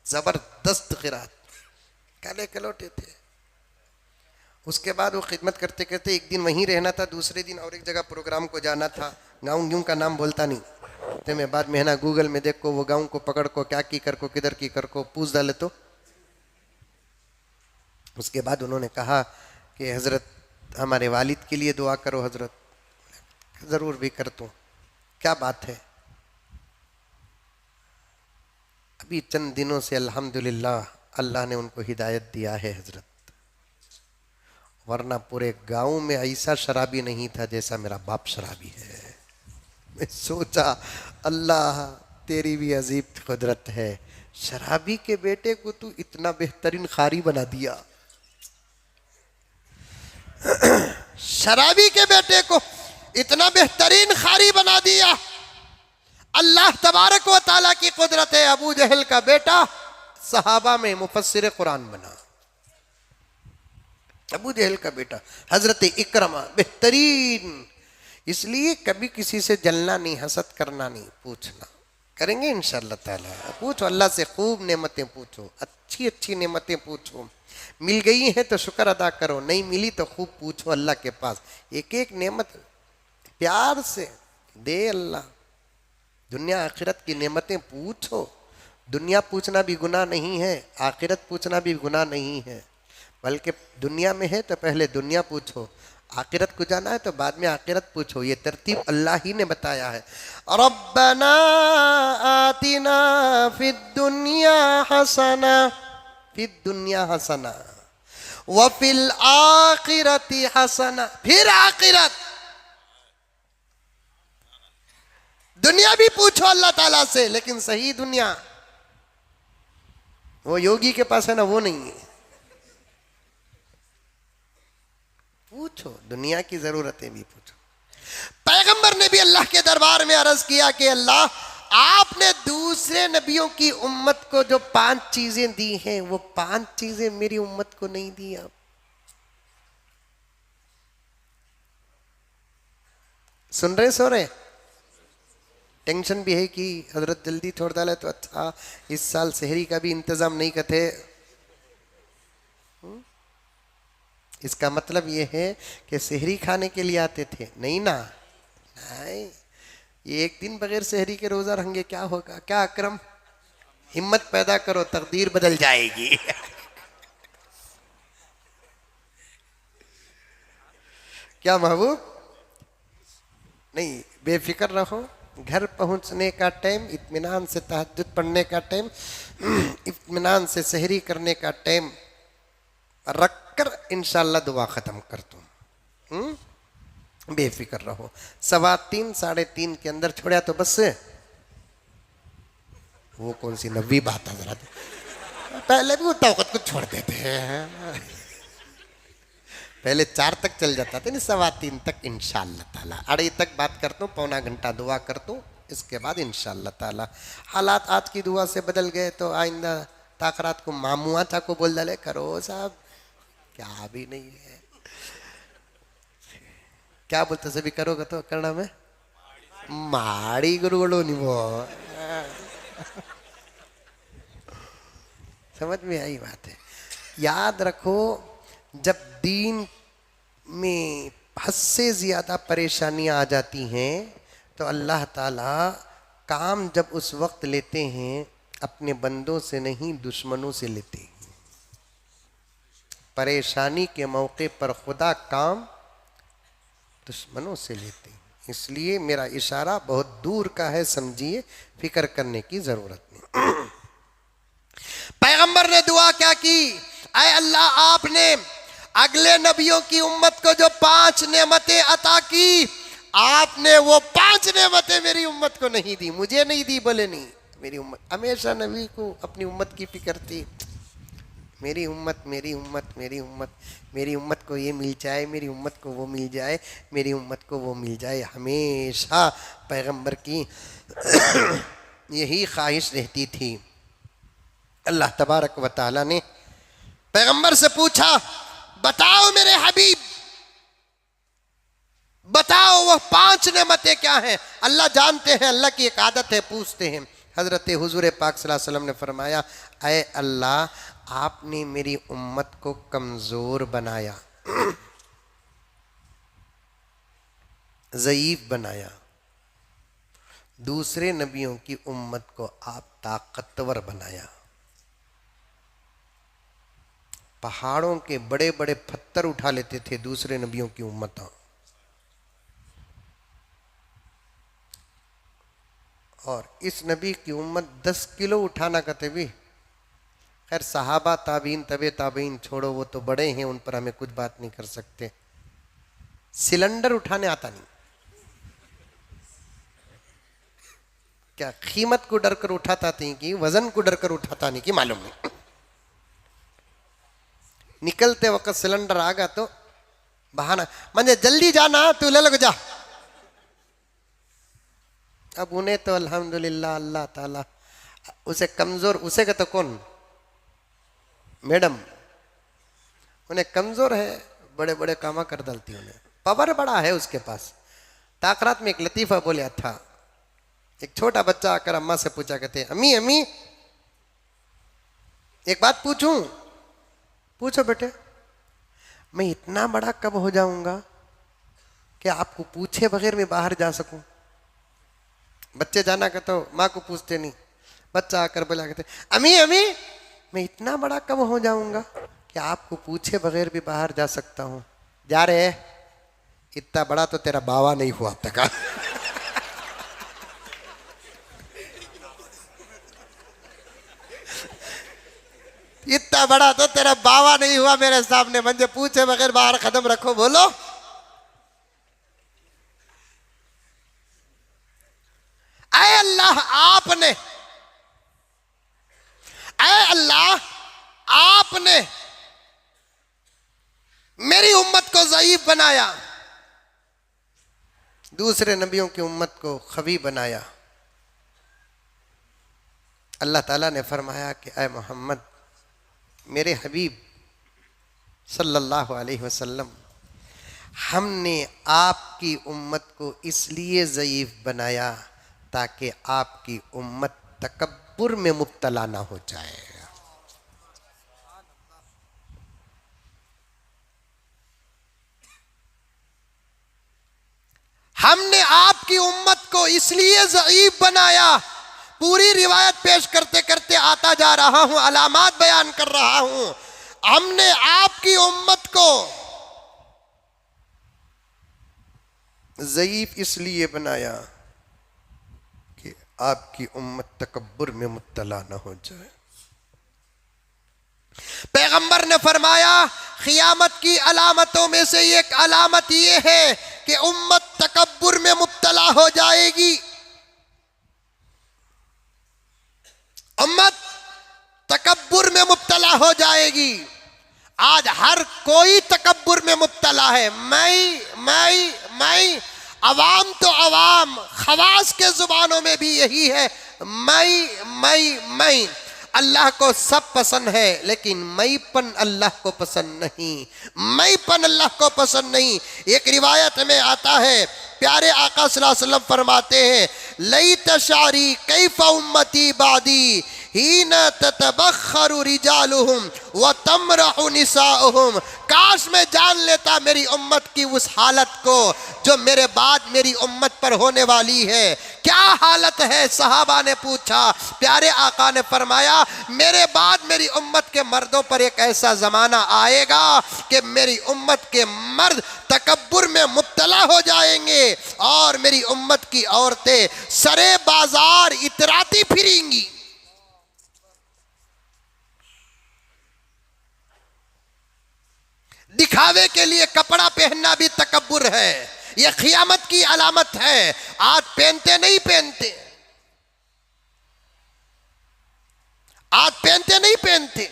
जबरदस्त किरात, काले कलोटे थे। उसके बाद वो खिदमत करते करते एक दिन वहीं रहना था, दूसरे दिन और एक जगह प्रोग्राम को जाना था। गाँव यूं का नाम बोलता नहीं, तो मैं बाद में है ना गूगल में देख को वो गाँव को पकड़ को क्या की कर को किधर की कर को पूछ डाले। तो उसके बाद उन्होंने कहा कि हज़रत हमारे वालिद के लिए दुआ करो। हज़रत ज़रूर भी कर दूँ, क्या बात है। अभी चंद दिनों से अल्हम्दुलिल्लाह अल्लाह ने उनको हिदायत दिया है हज़रत, वरना पूरे गांव में ऐसा शराबी नहीं था जैसा मेरा बाप शराबी है। मैं सोचा अल्लाह तेरी भी अजीब कुदरत है, शराबी के बेटे को तू इतना बेहतरीन खारी बना दिया। शराबी के बेटे को इतना बेहतरीन खारी बना दिया। अल्लाह तबारक व तआला की कुदरत है। अबू जहल का बेटा सहाबा में मुफस्सिर कुरान बना। अबू जहल का बेटा हजरत इकरमा बेहतरीन। इसलिए कभी किसी से जलना नहीं, हसद करना नहीं, पूछना करेंगे इंशाअल्लाह ताला। पूछो अल्लाह से, खूब नेमतें पूछो, अच्छी अच्छी नेमतें पूछो। मिल गई है तो शुक्र अदा करो, नहीं मिली तो खूब पूछो अल्लाह के पास। एक एक नेमत प्यार से दे अल्लाह। दुनिया आखिरत की नेमतें पूछो। दुनिया पूछना भी गुनाह नहीं है, आखिरत पूछना भी गुनाह नहीं है, बल्कि दुनिया में है तो पहले दुनिया पूछो, आखिरत को जाना है तो बाद में आखिरत पूछो। ये तरतीब अल्लाह ही ने बताया है। रब्बना आतिना फिद दुनिया हसना, फिद दुनिया हसना व फिल आखिरती हसना। फिर आखिरत, दुनिया भी पूछो अल्लाह ताला से, लेकिन सही दुनिया वो योगी के पास है ना, वो नहीं है। पूछो, दुनिया की जरूरतें भी पूछो। पैगंबर ने भी अल्लाह के दरबार में अर्ज किया कि अल्लाह, आपने दूसरे नबियों की उम्मत को जो 5 चीजें दी हैं, वो 5 चीजें मेरी उम्मत को नहीं दी। आप सुन रहे, सो रहे? टेंशन भी है कि हजरत जल्दी छोड़ डाले तो अच्छा, इस साल शहरी का भी इंतजाम नहीं करते। इसका मतलब ये है कि सेहरी खाने के लिए आते थे? नहीं ना, नहीं। ये एक दिन बगैर सेहरी के रोजा रहेंगे, क्या होगा? क्या अकरम, हिम्मत पैदा करो, तकदीर बदल जाएगी। क्या महबूब? नहीं, बेफिक्र रहो। घर पहुंचने का टाइम, इत्मीनान से तहज्जुद पढ़ने का टाइम, इत्मीनान से सहरी करने का टाइम रखकर इंशाल्लाह दुआ ख़त्म कर दूँ। बेफिक्र रहो। 3:15 3:30 के अंदर छोड़ा तो बस से वो कौन सी नबी बात है जरा, पहले भी वो तौक़त को छोड़ देते हैं। पहले 4 तक चल जाता था, नहीं 3:15 तक इंशाअल्लाह ताला। 2:30 तक बात करता हूँ, पौना घंटा दुआ करता हूँ, इसके बाद इंशाअल्लाह ताला। हालात आज की दुआ से बदल गए तो आइंदा ताकरात को मामुआ चा को बोल डाले, करो साहब, क्या भी नहीं है। क्या बोलते सभी करोगे तो कन्नड़ में माड़ी गुरुगुलो नहीं वो। समझ में आई बात है? याद रखो, जब दीन में हद से ज़्यादा परेशानियां आ जाती हैं तो अल्लाह ताला काम जब उस वक्त लेते हैं अपने बंदों से नहीं, दुश्मनों से लेते हैं। परेशानी के मौके पर खुदा काम दुश्मनों से लेते हैं। इसलिए मेरा इशारा बहुत दूर का है, समझिए, फिक्र करने की ज़रूरत नहीं। पैगंबर ने दुआ क्या की? ऐ अल्लाह, आपने अगले नबियों की उम्मत को जो 5 नेमतें अता की, आपने वो 5 नेमतें मेरी उम्मत को नहीं दी। मुझे नहीं दी बोले नहीं, मेरी उम्मत। हमेशा नबी को अपनी उम्मत की फिक्र थी, मेरी उम्मत, मेरी उम्मत, मेरी उम्मत, मेरी उम्मत को ये मिल जाए, मेरी उम्मत को वो मिल जाए, मेरी उम्मत को वो मिल जाए। हमेशा पैगंबर की यही ख्वाहिश रहती थी। अल्लाह तबारक व तआला ने पैगंबर से पूछा, बताओ मेरे हबीब, बताओ वह 5 नेमतें क्या हैं? अल्लाह जानते हैं, अल्लाह की एक आदत है, पूछते हैं। हजरत हुजूर पाक सल्लल्लाहु अलैहि वसल्लम ने फरमाया, ऐ अल्लाह, आपने मेरी उम्मत को कमजोर बनाया, ज़ईफ बनाया। दूसरे नबियों की उम्मत को आप ताकतवर बनाया। पहाड़ों के बड़े बड़े पत्थर उठा लेते थे दूसरे नबियों की उम्मत, और इस नबी की उम्मत 10 किलो उठाना कहते भी। खैर सहाबा, ताबीन, तबे ताबीन छोड़ो, वो तो बड़े हैं, उन पर हमें कुछ बात नहीं कर सकते। सिलेंडर उठाने आता नहीं, क्या कीमत को डर कर उठाता थी कि वजन को डर कर उठाता नहीं कि मालूम नहीं। निकलते वक्त सिलेंडर आ गया तो बहाना, म्हणजे जल्दी जाना, तू ले लग जा। अब उन्हें तो अल्हम्दुलिल्लाह अल्लाह ताला उसे कमजोर, उसे का तो कौन, मैडम, उन्हें कमजोर है, बड़े बड़े कामा कर डालती, उन्हें पावर बड़ा है उसके पास। ताकरात में एक लतीफा बोलिया था, एक छोटा बच्चा आकर अम्मा से पूछा, कहते अम्मी अम्मी एक बात पूछूं? पूछो बेटे। मैं इतना बड़ा कब हो जाऊंगा कि आपको पूछे बगैर मैं बाहर जा सकूं? बच्चे जाना कहते हो, माँ को पूछते नहीं। बच्चा आकर बोला, कहते अम्मी अम्मी मैं इतना बड़ा कब हो जाऊंगा कि आपको पूछे बगैर भी बाहर जा सकता हूं? जा रहे, इतना बड़ा तो तेरा बावा नहीं हुआ अब तक। इतना बड़ा तो तेरा बावा नहीं हुआ मेरे सामने, मुझे पूछे बगैर बाहर कदम रखो। बोलो, ऐ अल्लाह आपने, ऐ अल्लाह आपने मेरी उम्मत को ज़ईफ बनाया, दूसरे नबियों की उम्मत को खवी बनाया। अल्लाह ताला ने फरमाया कि ऐ मोहम्मद, मेरे हबीब सल्लल्लाहु अलैहि वसल्लम, हमने आपकी उम्मत को इसलिए ज़ईफ बनाया ताकि आपकी उम्मत तकब्बुर में मुब्तला ना हो जाए। आपकी उम्मत को इसलिए ज़ईफ बनाया। पूरी रिवायत पेश करते करते आता जा रहा हूं, अलामात बयान कर रहा हूं। हमने आपकी उम्मत को ज़ईफ इसलिए बनाया कि आपकी उम्मत तकब्बुर में मुब्तला न हो जाए। पैगंबर ने फरमाया क़यामत की अलामतों में से एक अलामत यह है कि उम्मत तकब्बुर में मुब्तला हो जाएगी। उम्मत तकब्बुर में मुब्तला हो जाएगी। आज हर कोई तकब्बुर में मुब्तला है। मैं अवाम तो अवाम, खवास के जुबानों में भी यही है, मैं। अल्लाह को सब पसंद है, लेकिन मैपन अल्लाह को पसंद नहीं। मैपन अल्लाह को पसंद नहीं। एक रिवायत में आता है, प्यारे आका सल्लल्लाहु अलैहि वसल्लम फरमाते हैं, लई तशारी कैफ उम्मती बादी हीन ततबख्खरु रिजालुहुम व तमरहु निसाउहुम। काश मैं जान लेता मेरी उम्मत की उस हालत को जो मेरे बाद मेरी उम्मत पर होने वाली है। क्या हालत है? सहाबा ने पूछा। प्यारे आका ने फरमाया, मेरे बाद मेरी उम्मत के मर्दों पर एक ऐसा ज़माना आएगा कि मेरी उम्मत के मर्द तकब्बुर में मुब्तला हो जाएंगे और मेरी उम्मत की औरतें सरे बाजार इतराती फिरेंगी। दिखावे के लिए कपड़ा पहनना भी तकब्बुर है। यह क़यामत की अलामत है। आज पहनते नहीं पहनते, आज पहनते नहीं पहनते।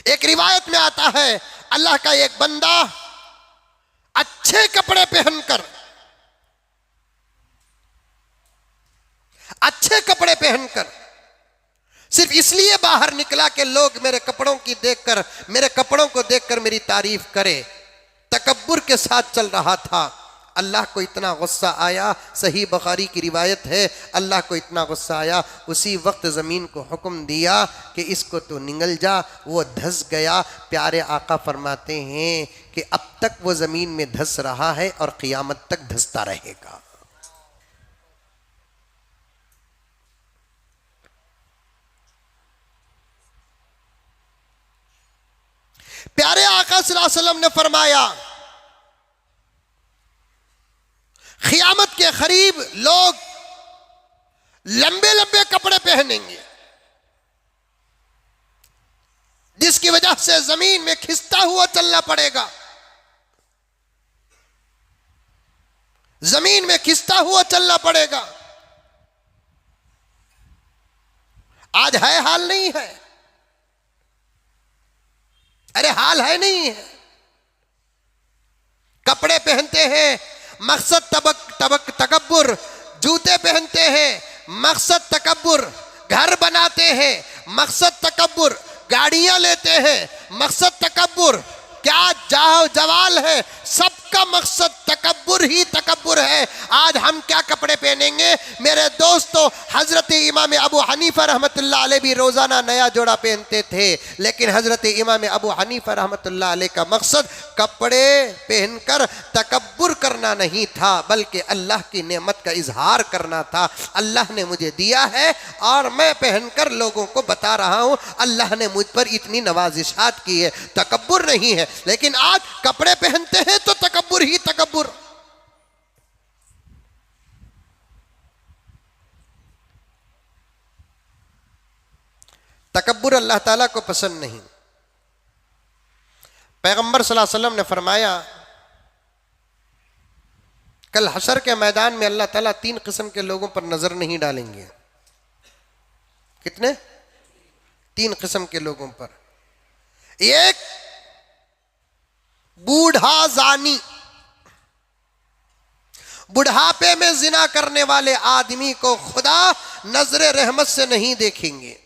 एक रिवायत में आता है, अल्लाह का एक बंदा अच्छे कपड़े पहनकर सिर्फ इसलिए बाहर निकला कि लोग मेरे कपड़ों को देखकर मेरी तारीफ करें। तकब्बुर के साथ चल रहा था। अल्लाह को इतना गुस्सा आया, सही बुखारी की रिवायत है, अल्लाह को इतना गुस्सा आया, उसी वक्त ज़मीन को हुक्म दिया कि इसको तो निगल जा। वो धंस गया। प्यारे आका फरमाते हैं कि अब तक वो ज़मीन में धंस रहा है और क़यामत तक धंसता रहेगा। प्यारे आका सल्लल्लाहु अलैहि वसल्लम ने फरमाया, क़यामत के करीब लोग लंबे लंबे कपड़े पहनेंगे, जिसकी वजह से जमीन में खिसता हुआ चलना पड़ेगा। जमीन में खिसता हुआ चलना पड़ेगा। आज है हाल नहीं है? अरे हाल है नहीं है। कपड़े पहनते हैं, मकसद तकब्बुर। जूते पहनते हैं, मकसद तकब्बुर। घर बनाते हैं, मकसद तकब्बुर। गाड़ियां लेते हैं, मकसद तकब्बुर। क्या जवाल है? सबका मकसद तकब्बुर ही तकब्बुर है। आज हम क्या कपड़े पहनेंगे? मेरे दोस्तों, हजरत इमाम अबू हनीफा रहमतुल्लाह अलैह भी रोजाना नया जोड़ा पहनते थे, लेकिन हजरत इमाम अबू हनीफा रहमतुल्लाह अलैह का मकसद कपड़े पहनकर तकब्बुर करना नहीं था, बल्कि अल्लाह की नेमत का इजहार करना था। अल्लाह ने मुझे दिया है और मैं पहनकर लोगों को बता रहा हूं, अल्लाह ने मुझ पर इतनी नवाजिशात की है। तकब्बुर नहीं है। लेकिन आज कपड़े पहनते हैं तो तकब्बुर ही तकब्बुर। तकब्बुर अल्लाह ताला को पसंद नहीं। पैगंबर सल्लल्लाहु अलैहि वसल्लम ने फरमाया, कल हशर के मैदान में अल्लाह ताला 3 किस्म के लोगों पर नजर नहीं डालेंगे। कितने? 3 किस्म के लोगों पर। एक, बूढ़ा जानी, बुढ़ापे में जिना करने वाले आदमी को खुदा नजरे रहमत से नहीं देखेंगे।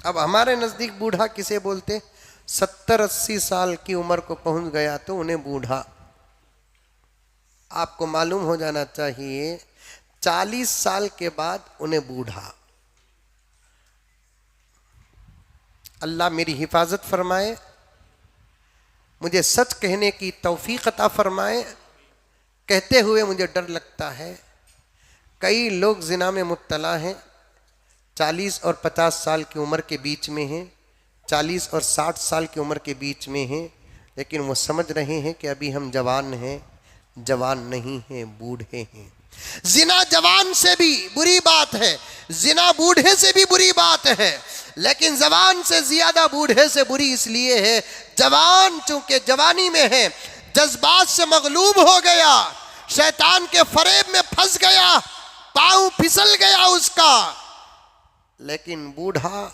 अब हमारे नजदीक बूढ़ा किसे बोलते? 70-80 साल की उम्र को पहुंच गया तो उन्हें बूढ़ा। आपको मालूम हो जाना चाहिए 40 साल के बाद उन्हें बूढ़ा। अल्लाह मेरी हिफाजत फरमाए। मुझे सच कहने की तौफीक अता फरमाए। कहते हुए मुझे डर लगता है, कई लोग जिना में मुब्तला हैं, 40 और 50 साल की उम्र के बीच में हैं, 40 और 60 साल की उम्र के बीच में हैं, लेकिन वो समझ रहे हैं कि अभी हम जवान हैं। जवान नहीं हैं, बूढ़े हैं। जिना जवान से भी बुरी बात है, जिना बूढ़े से भी बुरी बात है, लेकिन जवान से ज्यादा बूढ़े से बुरी इसलिए है, जवान चूंकि जवानी में है, जज्बात से मगलूब हो गया, शैतान के फरेब में फंस गया, पांव फिसल गया उसका। लेकिन बूढ़ा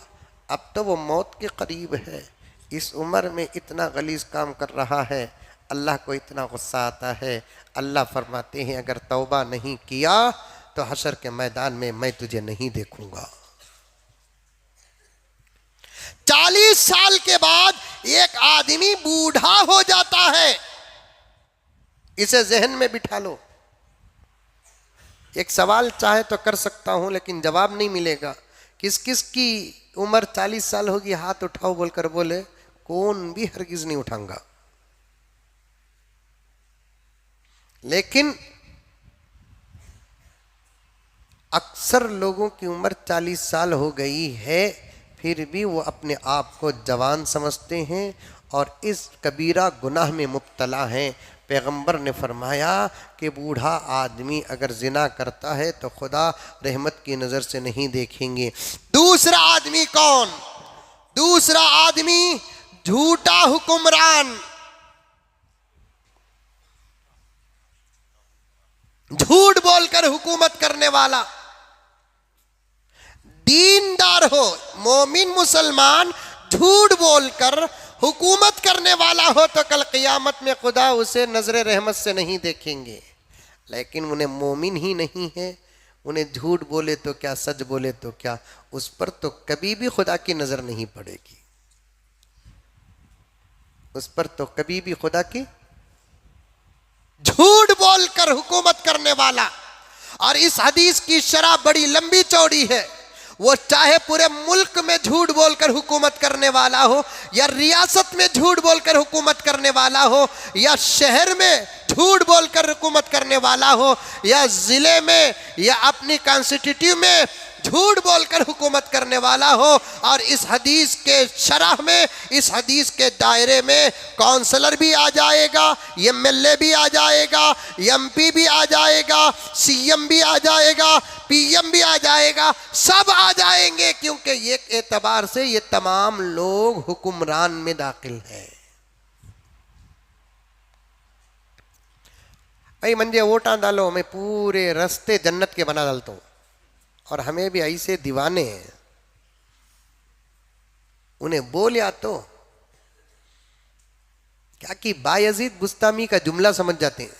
अब तो वो मौत के करीब है, इस उम्र में इतना गलीज काम कर रहा है, अल्लाह को इतना गुस्सा आता है। अल्लाह फरमाते हैं अगर तौबा नहीं किया तो हशर के मैदान में मैं तुझे नहीं देखूंगा। 40 साल के बाद एक आदमी बूढ़ा हो जाता है, इसे जहन में बिठा लो। एक सवाल चाहे तो कर सकता हूं लेकिन जवाब नहीं मिलेगा। किस किस की उम्र 40 साल होगी, हाथ उठाओ बोलकर बोले। कौन भी हरगिज नहीं उठाऊंगा। लेकिन अक्सर लोगों की उम्र 40 साल हो गई है, फिर भी वो अपने आप को जवान समझते हैं और इस कबीरा गुनाह में मुब्तला हैं। पैगंबर ने फरमाया कि बूढ़ा आदमी अगर जिना करता है तो खुदा रहमत की नज़र से नहीं देखेंगे। दूसरा आदमी कौन? दूसरा आदमी झूठा हुक्मरान, झूठ बोलकर हुकूमत करने वाला। दीनदार हो, मोमिन मुसलमान झूठ बोलकर हुकूमत करने वाला हो तो कल क़ियामत में खुदा उसे नजर रहमत से नहीं देखेंगे। लेकिन उन्हें मोमिन ही नहीं है, उन्हें झूठ बोले तो क्या, सच बोले तो क्या, उस पर तो कभी भी खुदा की नजर नहीं पड़ेगी। उस पर तो कभी भी खुदा की, झूठ बोलकर हुकूमत करने वाला। और इस हदीस की शरह बड़ी लंबी चौड़ी है। वो चाहे पूरे मुल्क में झूठ बोलकर हुकूमत करने वाला हो, या रियासत में झूठ बोलकर हुकूमत करने वाला हो, या शहर में झूठ बोलकर हुकूमत करने वाला हो, या जिले में या अपनी कॉन्स्टिट्यूट में झूठ बोलकर हुकूमत करने वाला हो। और इस हदीस के शरह में, इस हदीस के दायरे में काउंसलर भी आ जाएगा, एमएलए भी आ जाएगा, एमपी भी आ जाएगा, सीएम भी आ जाएगा, पीएम भी आ जाएगा, सब आ जाएंगे, क्योंकि एक एतबार से ये तमाम लोग हुक्मरान में दाखिल हैं। भाई मंजे वोटा डालो, मैं पूरे रास्ते जन्नत के बना डालता हूँ। और हमें भी ऐसे दीवाने हैं, उन्हें बोलिया तो क्या कि बायजीद बुस्तामी का जुमला समझ जाते हैं,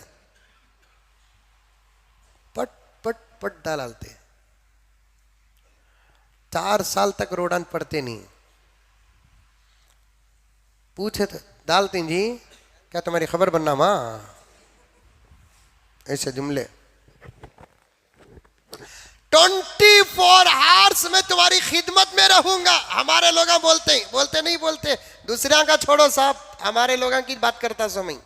पट पट पट डालते हैं। 4 साल तक रोडान पड़ते नहीं, पूछे तो डालते हैं जी क्या तुम्हारी खबर बनना मां, ऐसे जुमले। 24 आवर्स में तुम्हारी खिदमत में रहूंगा। हमारे लोग बोलते नहीं बोलते, दूसरे का छोड़ो साहब, हमारे लोगों की बात करता समय।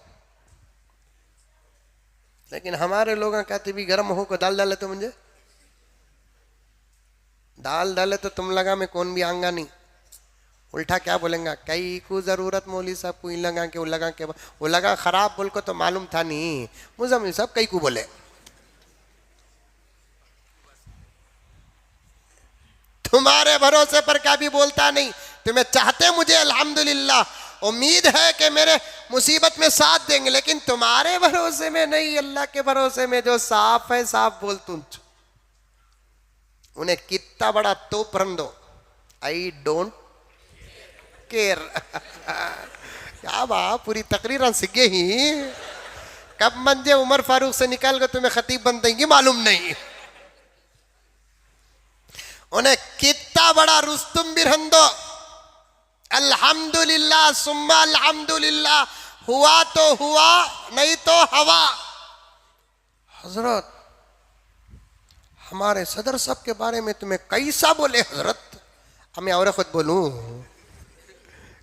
लेकिन हमारे लोग कहते भी गर्म हो को दाल डाले तो मुझे दाल डाले तो तुम लगा में कौन भी आंगा नहीं। उल्टा क्या बोलेंगे, कई को जरूरत मौली साहब को लगा के वो लगा खराब बोल को तो मालूम था नहीं, मुजम्मिल साहब कई को बोले। तुम्हारे भरोसे पर क्या भी बोलता नहीं, तुम्हें चाहते मुझे अल्हम्दुलिल्लाह, उम्मीद है कि मेरे मुसीबत में साथ देंगे, लेकिन तुम्हारे भरोसे में नहीं, अल्लाह के भरोसे में जो साफ है साफ बोल तुम। उन्हें कितना बड़ा तोप रन दो, आई डोंट केयर। क्या बात, पूरी तकरीर सीखे ही कब मंजे उमर फारूक से निकाल कर तुम्हें खतीब बन देंगी मालूम नहीं। उन्हें कितना बड़ा रुस्तुम बिरहन दो, अल्हम्दुलिल्लाह सुम्मा अल्हम्दुलिल्लाह, हुआ तो हुआ नहीं तो हवा। हजरत हमारे सदर साहब के बारे में तुम्हें कैसा बोले हजरत, हमें और खुद बोलूं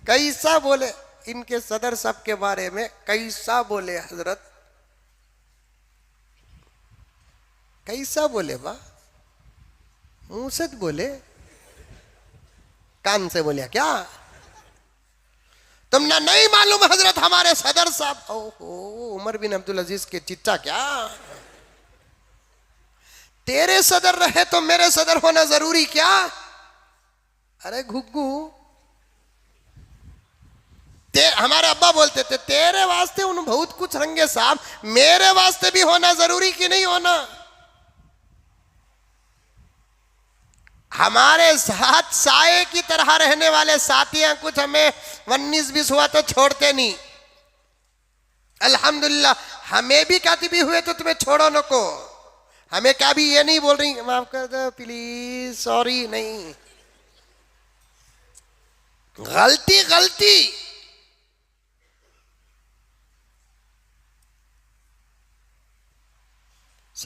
कैसा बोले इनके सदर साहब के बारे में कैसा बोले हजरत, कैसा बोले बा, मुंह से बोले, कान से बोलिया क्या? तुमने नहीं मालूम हजरत हमारे सदर साहब, ओहो उमर बिन अब्दुल अजीज के चिच्चा क्या? तेरे सदर रहे तो मेरे सदर होना जरूरी क्या? अरे घुग्गू, हमारे अब्बा बोलते थे तेरे वास्ते उन बहुत कुछ रंगे साहब, मेरे वास्ते भी होना जरूरी कि नहीं होना? हमारे साथ साए की तरह रहने वाले साथियां कुछ हमें 19-20 हुआ तो छोड़ते नहीं। अल्हम्दुलिल्लाह हमें भी कातिबी हुए तो तुम्हें छोड़ो न को, हमें क्या भी ये नहीं बोल रही माफ कर दो प्लीज सॉरी, नहीं, गलती गलती।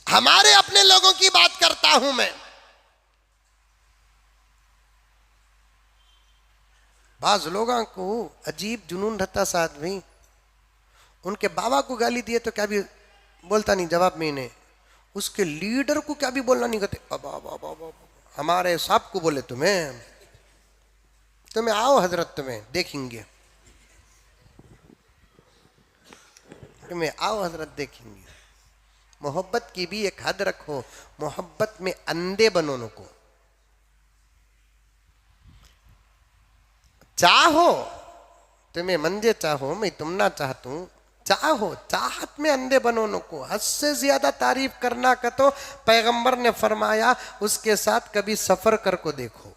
हमारे अपने लोगों की बात करता हूं मैं। बाज लोगों को अजीब जुनून रहता साथ में, उनके बाबा को गाली दिए तो क्या भी बोलता नहीं जवाब में, इन्हें उसके लीडर को क्या भी बोलना नहीं कहते, हमारे साहब को बोले तुम्हें आओ हजरत तुम्हें देखेंगे, तुम्हें आओ हजरत देखेंगे। मोहब्बत की भी एक हद रखो, मोहब्बत में अंधे बनो न को। चाहो तुम्हें मंजे चाहो, मैं तुम ना चाहतू, चाहो चाहत में अंधे बनो न को। हद से ज्यादा तारीफ करना का तो पैगंबर ने फरमाया उसके साथ कभी सफर कर को देखो,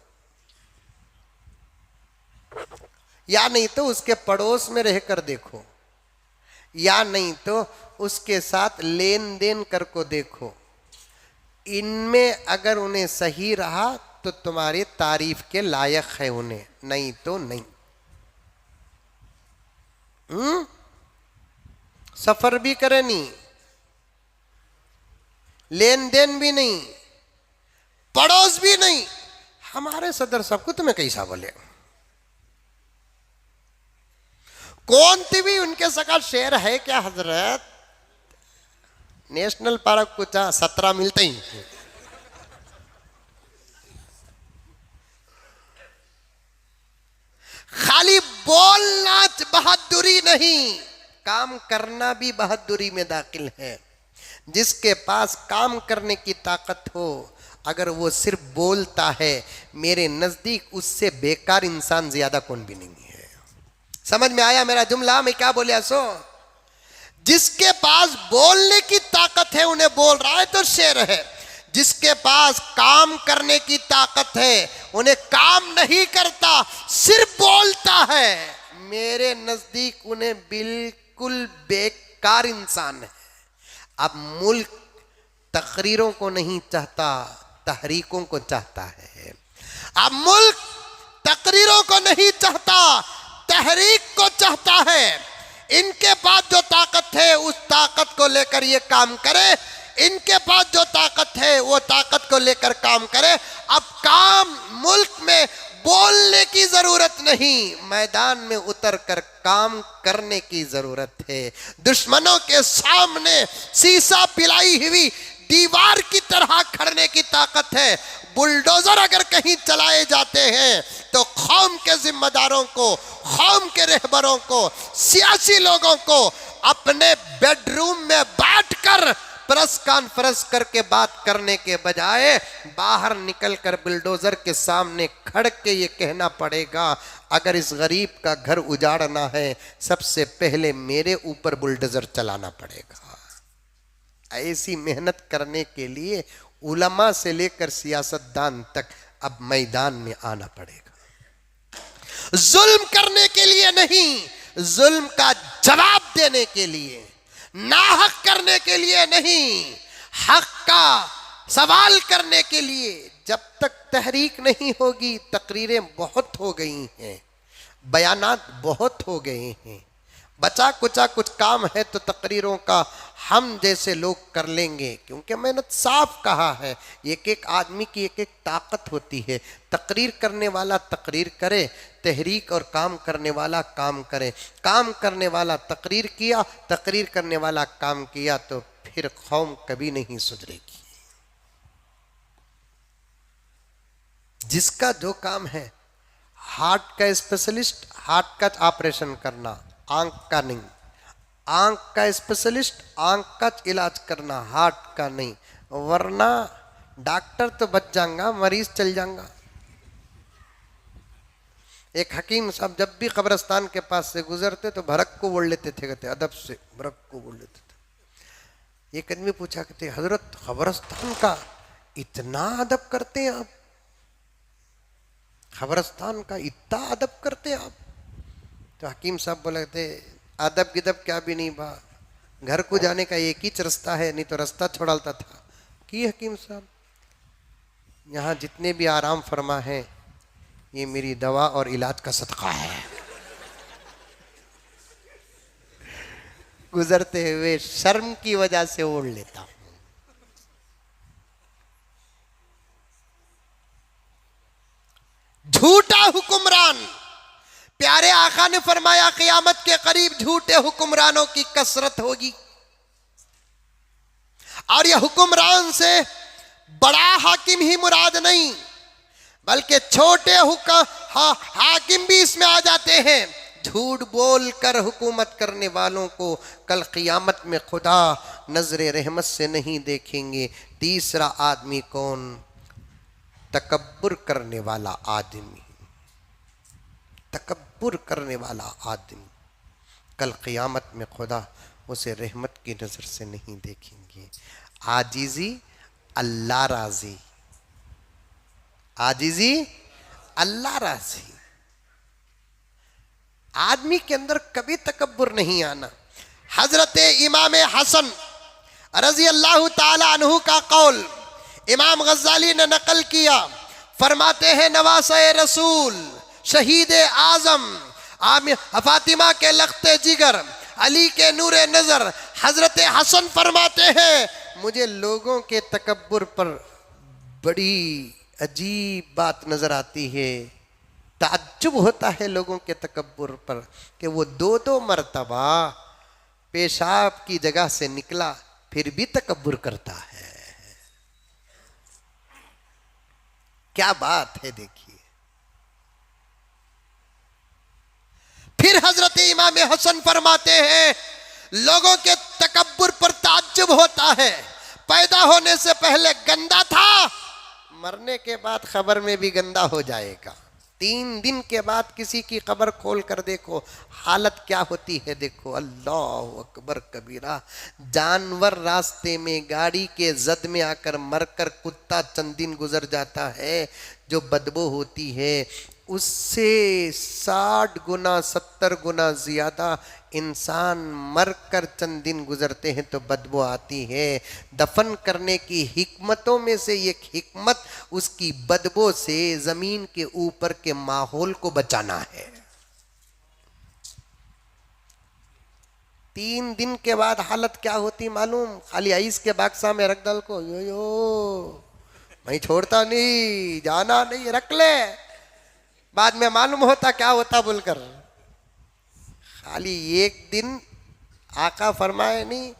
या नहीं तो उसके पड़ोस में रहकर देखो, या नहीं तो उसके साथ लेन देन कर को देखो। इनमें अगर उन्हें सही रहा तो तुम्हारी तारीफ के लायक है उन्हें, नहीं तो नहीं। सफर भी करे नहीं, लेन देन भी नहीं, पड़ोस भी नहीं, हमारे सदर साहब को तुम्हें कैसा बोले? कौन सी भी उनके सका शेर है क्या हजरत? नेशनल पार्क को 17 मिलते ही। खाली बोलना बहादुरी नहीं, काम करना भी बहादुरी में दाखिल है। जिसके पास काम करने की ताकत हो, अगर वो सिर्फ बोलता है, मेरे नजदीक उससे बेकार इंसान ज्यादा कौन भी नहीं है। समझ में आया मेरा जुमला, मैं क्या बोलिया सो? जिसके पास बोलने की ताकत है उन्हें बोल रहा है तो शेर है, जिसके पास काम करने की ताकत है उन्हें काम नहीं करता, सिर्फ बोलता है, मेरे नजदीक उन्हें बिल्कुल बेकार इंसान है। अब मुल्क तकरीरों को नहीं चाहता, तहरीकों को चाहता है। अब मुल्क तकरीरों को नहीं चाहता, तहरीक को चाहता है। इनके पास जो ताकत है उस ताकत को लेकर ये काम करे, इनके पास जो ताकत है वो ताकत को लेकर काम करे। अब काम मुल्क में बोलने की जरूरत नहीं, मैदान में उतर कर काम करने की जरूरत है। दुश्मनों के सामने शीशा पिलाई हुई दीवार की तरह खड़ने की ताकत है। बुलडोजर अगर कहीं चलाए जाते हैं तो कौम के जिम्मेदारों को, कौम के रहबरों को, सियासी लोगों को अपने बेडरूम में बैठकर प्रेस कॉन्फ्रेंस करके बात करने के बजाय बाहर निकलकर बुलडोजर के सामने खड़ के ये कहना पड़ेगा, अगर इस गरीब का घर उजाड़ना है सबसे पहले मेरे ऊपर बुलडोजर चलाना पड़ेगा। ऐसी मेहनत करने के लिए उलमा से लेकर सियासतदान तक अब मैदान में आना पड़ेगा। जुल्म करने के लिए नहीं, जुल्म का जवाब देने के लिए, नाहक करने के लिए नहीं, हक का सवाल करने के लिए। जब तक तहरीक नहीं होगी, तकरीरें बहुत हो गई हैं, बयानात बहुत हो गए हैं, बचा कुचा कुछ काम है तो तकरीरों का हम जैसे लोग कर लेंगे, क्योंकि मैंने साफ कहा है एक एक आदमी की एक एक ताकत होती है। तकरीर करने वाला तकरीर करे, तहरीक और काम करने वाला काम करे। काम करने वाला तकरीर किया, तकरीर करने वाला काम किया, तो फिर कौम कभी नहीं सुधरेगी। जिसका जो काम है, हार्ट का स्पेशलिस्ट हार्ट का ऑपरेशन करना, आंख का नहीं। आंख का स्पेशलिस्ट आंख का इलाज करना, हार्ट का नहीं, वरना डॉक्टर तो बच जाएगा, मरीज चल जाएगा। एक हकीम साहब जब भी कब्रिस्तान के पास से गुजरते तो भरक को बोल लेते थे, कहते अदब से भरक को बोल लेते थे। एक आदमी पूछा, कहते हजरत कब्रिस्तान का इतना अदब करते हैं आप? कब्रिस्तान का इतना अदब करते आप? तो हकीम साहब बोले थे अदब गिदब क्या भी नहीं बा, घर को जाने का एक ही रास्ता है, नहीं तो रास्ता छोड़ाता था कि हकीम साहब यहाँ जितने भी आराम फरमा है ये मेरी दवा और इलाज का सदका है। गुजरते हुए शर्म की वजह से ओढ़ लेता हूं। झूठा हुक्मरान, प्यारे आका ने फरमाया क़यामत के करीब झूठे हुक्मरानों की कसरत होगी, और यह हुक्मरान से बड़ा हाकिम ही मुराद नहीं बल्कि छोटे हाकिम भी इसमें आ जाते हैं। झूठ बोल कर हुकूमत करने वालों को कल क़यामत में खुदा नजरे रहमत से नहीं देखेंगे। तीसरा आदमी कौन? तकब्बुर करने वाला आदमी। तकब्बुर करने वाला आदमी कल क़यामत में खुदा उसे रहमत की नज़र से नहीं देखेंगे। आजीज़ी अल्लाह राज़ी, आजीज़ी अल्लाह राज़ी। आदमी के अंदर कभी तकब्बुर नहीं आना। हजरत इमाम हसन रज़ी अल्लाह ताला अन्हु का कौल इमाम गज़ाली ने नकल किया, फरमाते हैं नवासे रसूल, शहीद आज़म, फातिमा के लख्ते जिगर, अली के नूरे नज़र, हजरत हसन फरमाते हैं मुझे लोगों के तकब्बुर पर बड़ी अजीब बात नजर आती है। ताज्जुब होता है लोगों के तकब्बुर पर कि वो दो दो मर्तबा पेशाब की जगह से निकला फिर भी तकब्बुर करता है। क्या बात है देखिए। फिर हजरत इमाम हसन फरमाते हैं लोगों के तकब्बुर पर ताज्जुब होता है, पैदा होने से पहले गंदा था, मरने के बाद खबर में भी गंदा हो जाएगा। 3 दिन के बाद किसी की कब्र खोल कर देखो हालत क्या होती है। देखो अल्लाह अकबर कबीरा, जानवर रास्ते में गाड़ी के जद में आकर मरकर कुत्ता चंद दिन गुजर जाता है, जो बदबू होती है उससे 60 गुना 70 गुना ज्यादा इंसान मरकर चंद दिन गुजरते हैं तो बदबू आती है। दफन करने की हिकमतों में से एक हिकमत उसकी बदबू से जमीन के ऊपर के माहौल को बचाना है। 3 दिन के बाद हालत क्या होती मालूम? खाली आइस के बाक्सा में रख डाल को, यो मैं छोड़ता नहीं, जाना नहीं, रख ले, बाद में मालूम होता क्या होता बोलकर। खाली एक दिन आका फरमाए नहीं,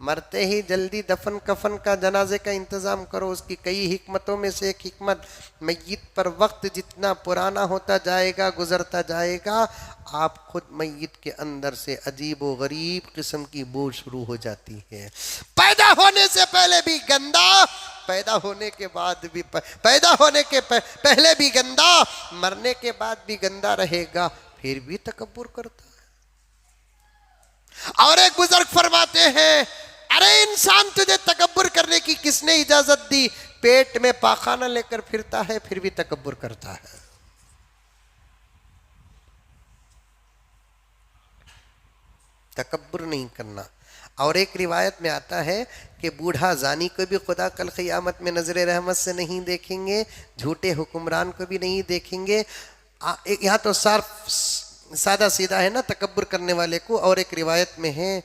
मरते ही जल्दी दफन कफन का जनाजे का इंतज़ाम करो। उसकी कई हिकमतों में से एक हिकमत, मैयत पर वक्त जितना पुराना होता जाएगा गुजरता जाएगा, आप खुद मैयत के अंदर से अजीब व गरीब किस्म की बू शुरू हो जाती है। पैदा होने से पहले भी गंदा, पैदा होने के बाद भी, पैदा होने के पहले भी गंदा, मरने के बाद भी गंदा रहेगा, फिर भी तकब्बुर करता है। और एक बुजुर्ग फरमाते हैं अरे इंसान तुझे तकब्बुर करने की किसने इजाजत दी? पेट में पाखाना लेकर फिरता है फिर भी तकब्बुर करता है। तकब्बुर नहीं करना। और एक रिवायत में आता है कि बूढ़ा जानी को भी खुदा कल क़यामत में नजर रहमत से नहीं देखेंगे, झूठे हुक्मरान को भी नहीं देखेंगे। यहाँ तो साफ सादा सीधा है ना तकब्बुर करने वाले को। और एक रिवायत में है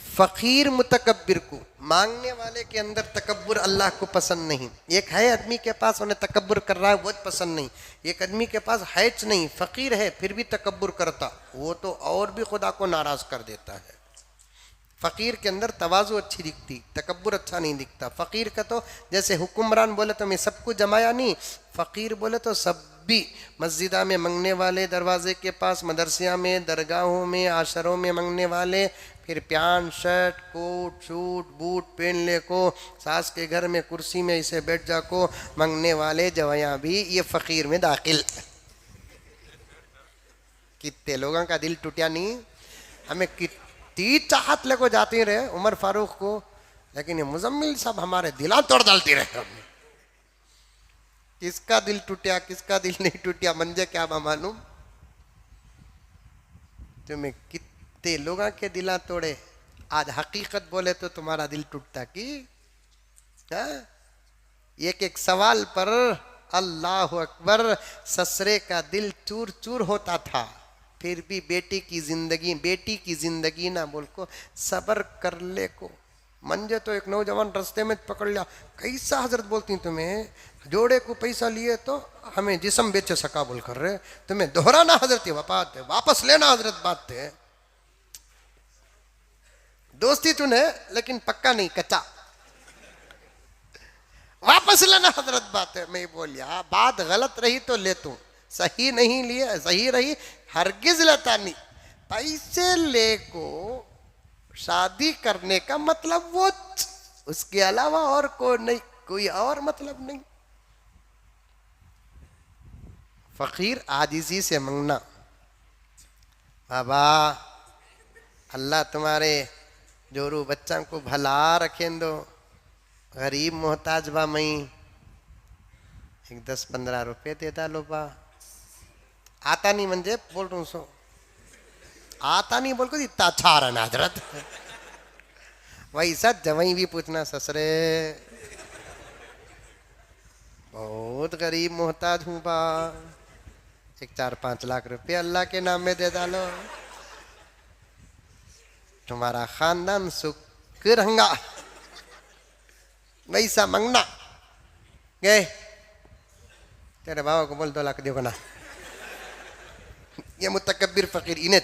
फ़कीर मुतकब्बिर को, मांगने वाले के अंदर तकब्बुर अल्लाह को पसंद नहीं। एक है आदमी के पास उन्हें तकब्बुर कर रहा है वो पसंद नहीं, एक आदमी के पास हैच नहीं, फ़कीर है फिर भी तकब्बुर करता, वो तो और भी खुदा को नाराज़ कर देता है। फ़कीर के अंदर तवाज़ु अच्छी दिखती, तकब्बुर अच्छा नहीं दिखता। फ़कीर का तो जैसे हुक्मरान बोले तो मैं सबको जमाया नहीं, फ़कीर बोले तो सब भी मस्जिदा में मंगने वाले, दरवाजे के पास, मदरसिया में, दरगाहों में, आशरों में मंगने वाले, फिर pant shirt coat suit boot पहन ले को, सास के घर में कुर्सी में इसे बैठ जा को मंगने वाले जवाया भी ये फ़कीर में दाखिल। कितने लोगों का दिल टूटा नहीं, हमें कितनी चाहत ले को जाते रहे उमर फारूक को, लेकिन ये मुजम्मिल साहब हमारे दिला तोड़ डालती रहे। किसका दिल टूटा किसका दिल नहीं टूटा मंजे क्या मालूम। तुम्हें कितने लोगों के दिला तोड़े, आज हकीकत बोले तो तुम्हारा दिल टूटता कि एक एक सवाल पर अल्लाह अकबर ससुरे का दिल चूर चूर होता था, फिर भी बेटी की जिंदगी ना बोल को सबर कर ले को। मंजे तो एक नौजवान रास्ते में पकड़ लिया, कैसा हजरत बोलती तुम्हें जोड़े को पैसा लिए तो हमें जिस्म बेचे सका बोल कर रहे, तुम्हें दोहराना हजरत बात है, वापस लेना हजरत बात है। दोस्ती तूने लेकिन पक्का नहीं कच्चा, वापस लेना हजरत बात है। मैं बोलिया बात गलत रही तो ले तू, सही नहीं लिए सही रही हरगिज लेता नहीं। पैसे ले को शादी करने का मतलब वो, उसके अलावा और कोई और मतलब नहीं। फकीर आजिजी से मांगना, बाबा अल्लाह तुम्हारे जोरू बच्चा को भला रखें दो, गरीब मोहताज बा मई एक 10-15 रुपये दे डालो बा। आता नहीं मंजे बोल रहा हूँ सो, आता नहीं बोल को इतना अच्छा रहा हजरत। वैसा जवाई भी पूछना ससरे बहुत गरीब मोहताज हूँ बा, एक 4-5 लाख रुपये अल्लाह के नाम में दे डालो, तुम्हारा खानदान सुख रहेगा। वैसा मंगना गए तेरे बाबा को बोल 2 लाख देखो ना, ये मुतकब्बिर फकीर इन्हें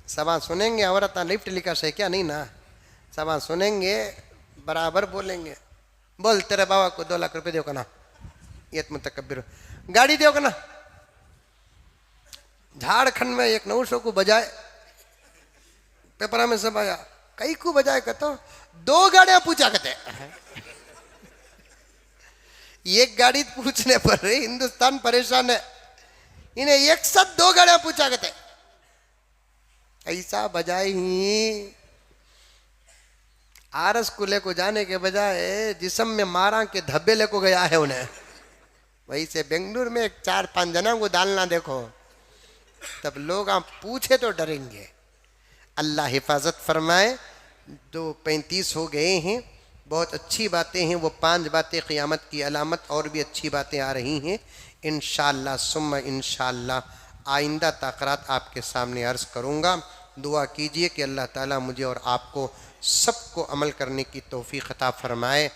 सभा सुनेंगे। औरत लिफ्ट लिखा से क्या नहीं ना, सभा सुनेंगे बराबर बोलेंगे। बोल तेरे बाबा को 2 लाख रुपए दो ना, ये मुतकब्बिर। गाड़ी दो ना, झारखंड में एक 900 को बजाए, पेपरा में सब आया, कई को बजाए का तो 2 गाड़ियां पूछा करते। एक गाड़ी पूछने पर हिंदुस्तान परेशान है, इन्हें एक साथ 2 गाड़ियां पूछा करते। ऐसा बजाए ही आरस को लेको जाने के बजाय जिस्म में मारा के धब्बे लेको गया है उन्हें। वही से बेंगलुरु में 4-5 जना को डालना देखो, तब लोग आप पूछे तो डरेंगे। अल्लाह हिफाजत फरमाए। 2:35 हो गए हैं, बहुत अच्छी बातें हैं, वो 5 बातें क़यामत की अलामत, और भी अच्छी बातें आ रही हैं इंशाअल्लाह सुम्मा इंशाअल्लाह। आइंदा तक़रात आपके सामने अर्ज़ करूँगा। दुआ कीजिए कि अल्लाह ताला मुझे और आपको सबको अमल करने की तौफ़ीक़ अता फ़रमाए।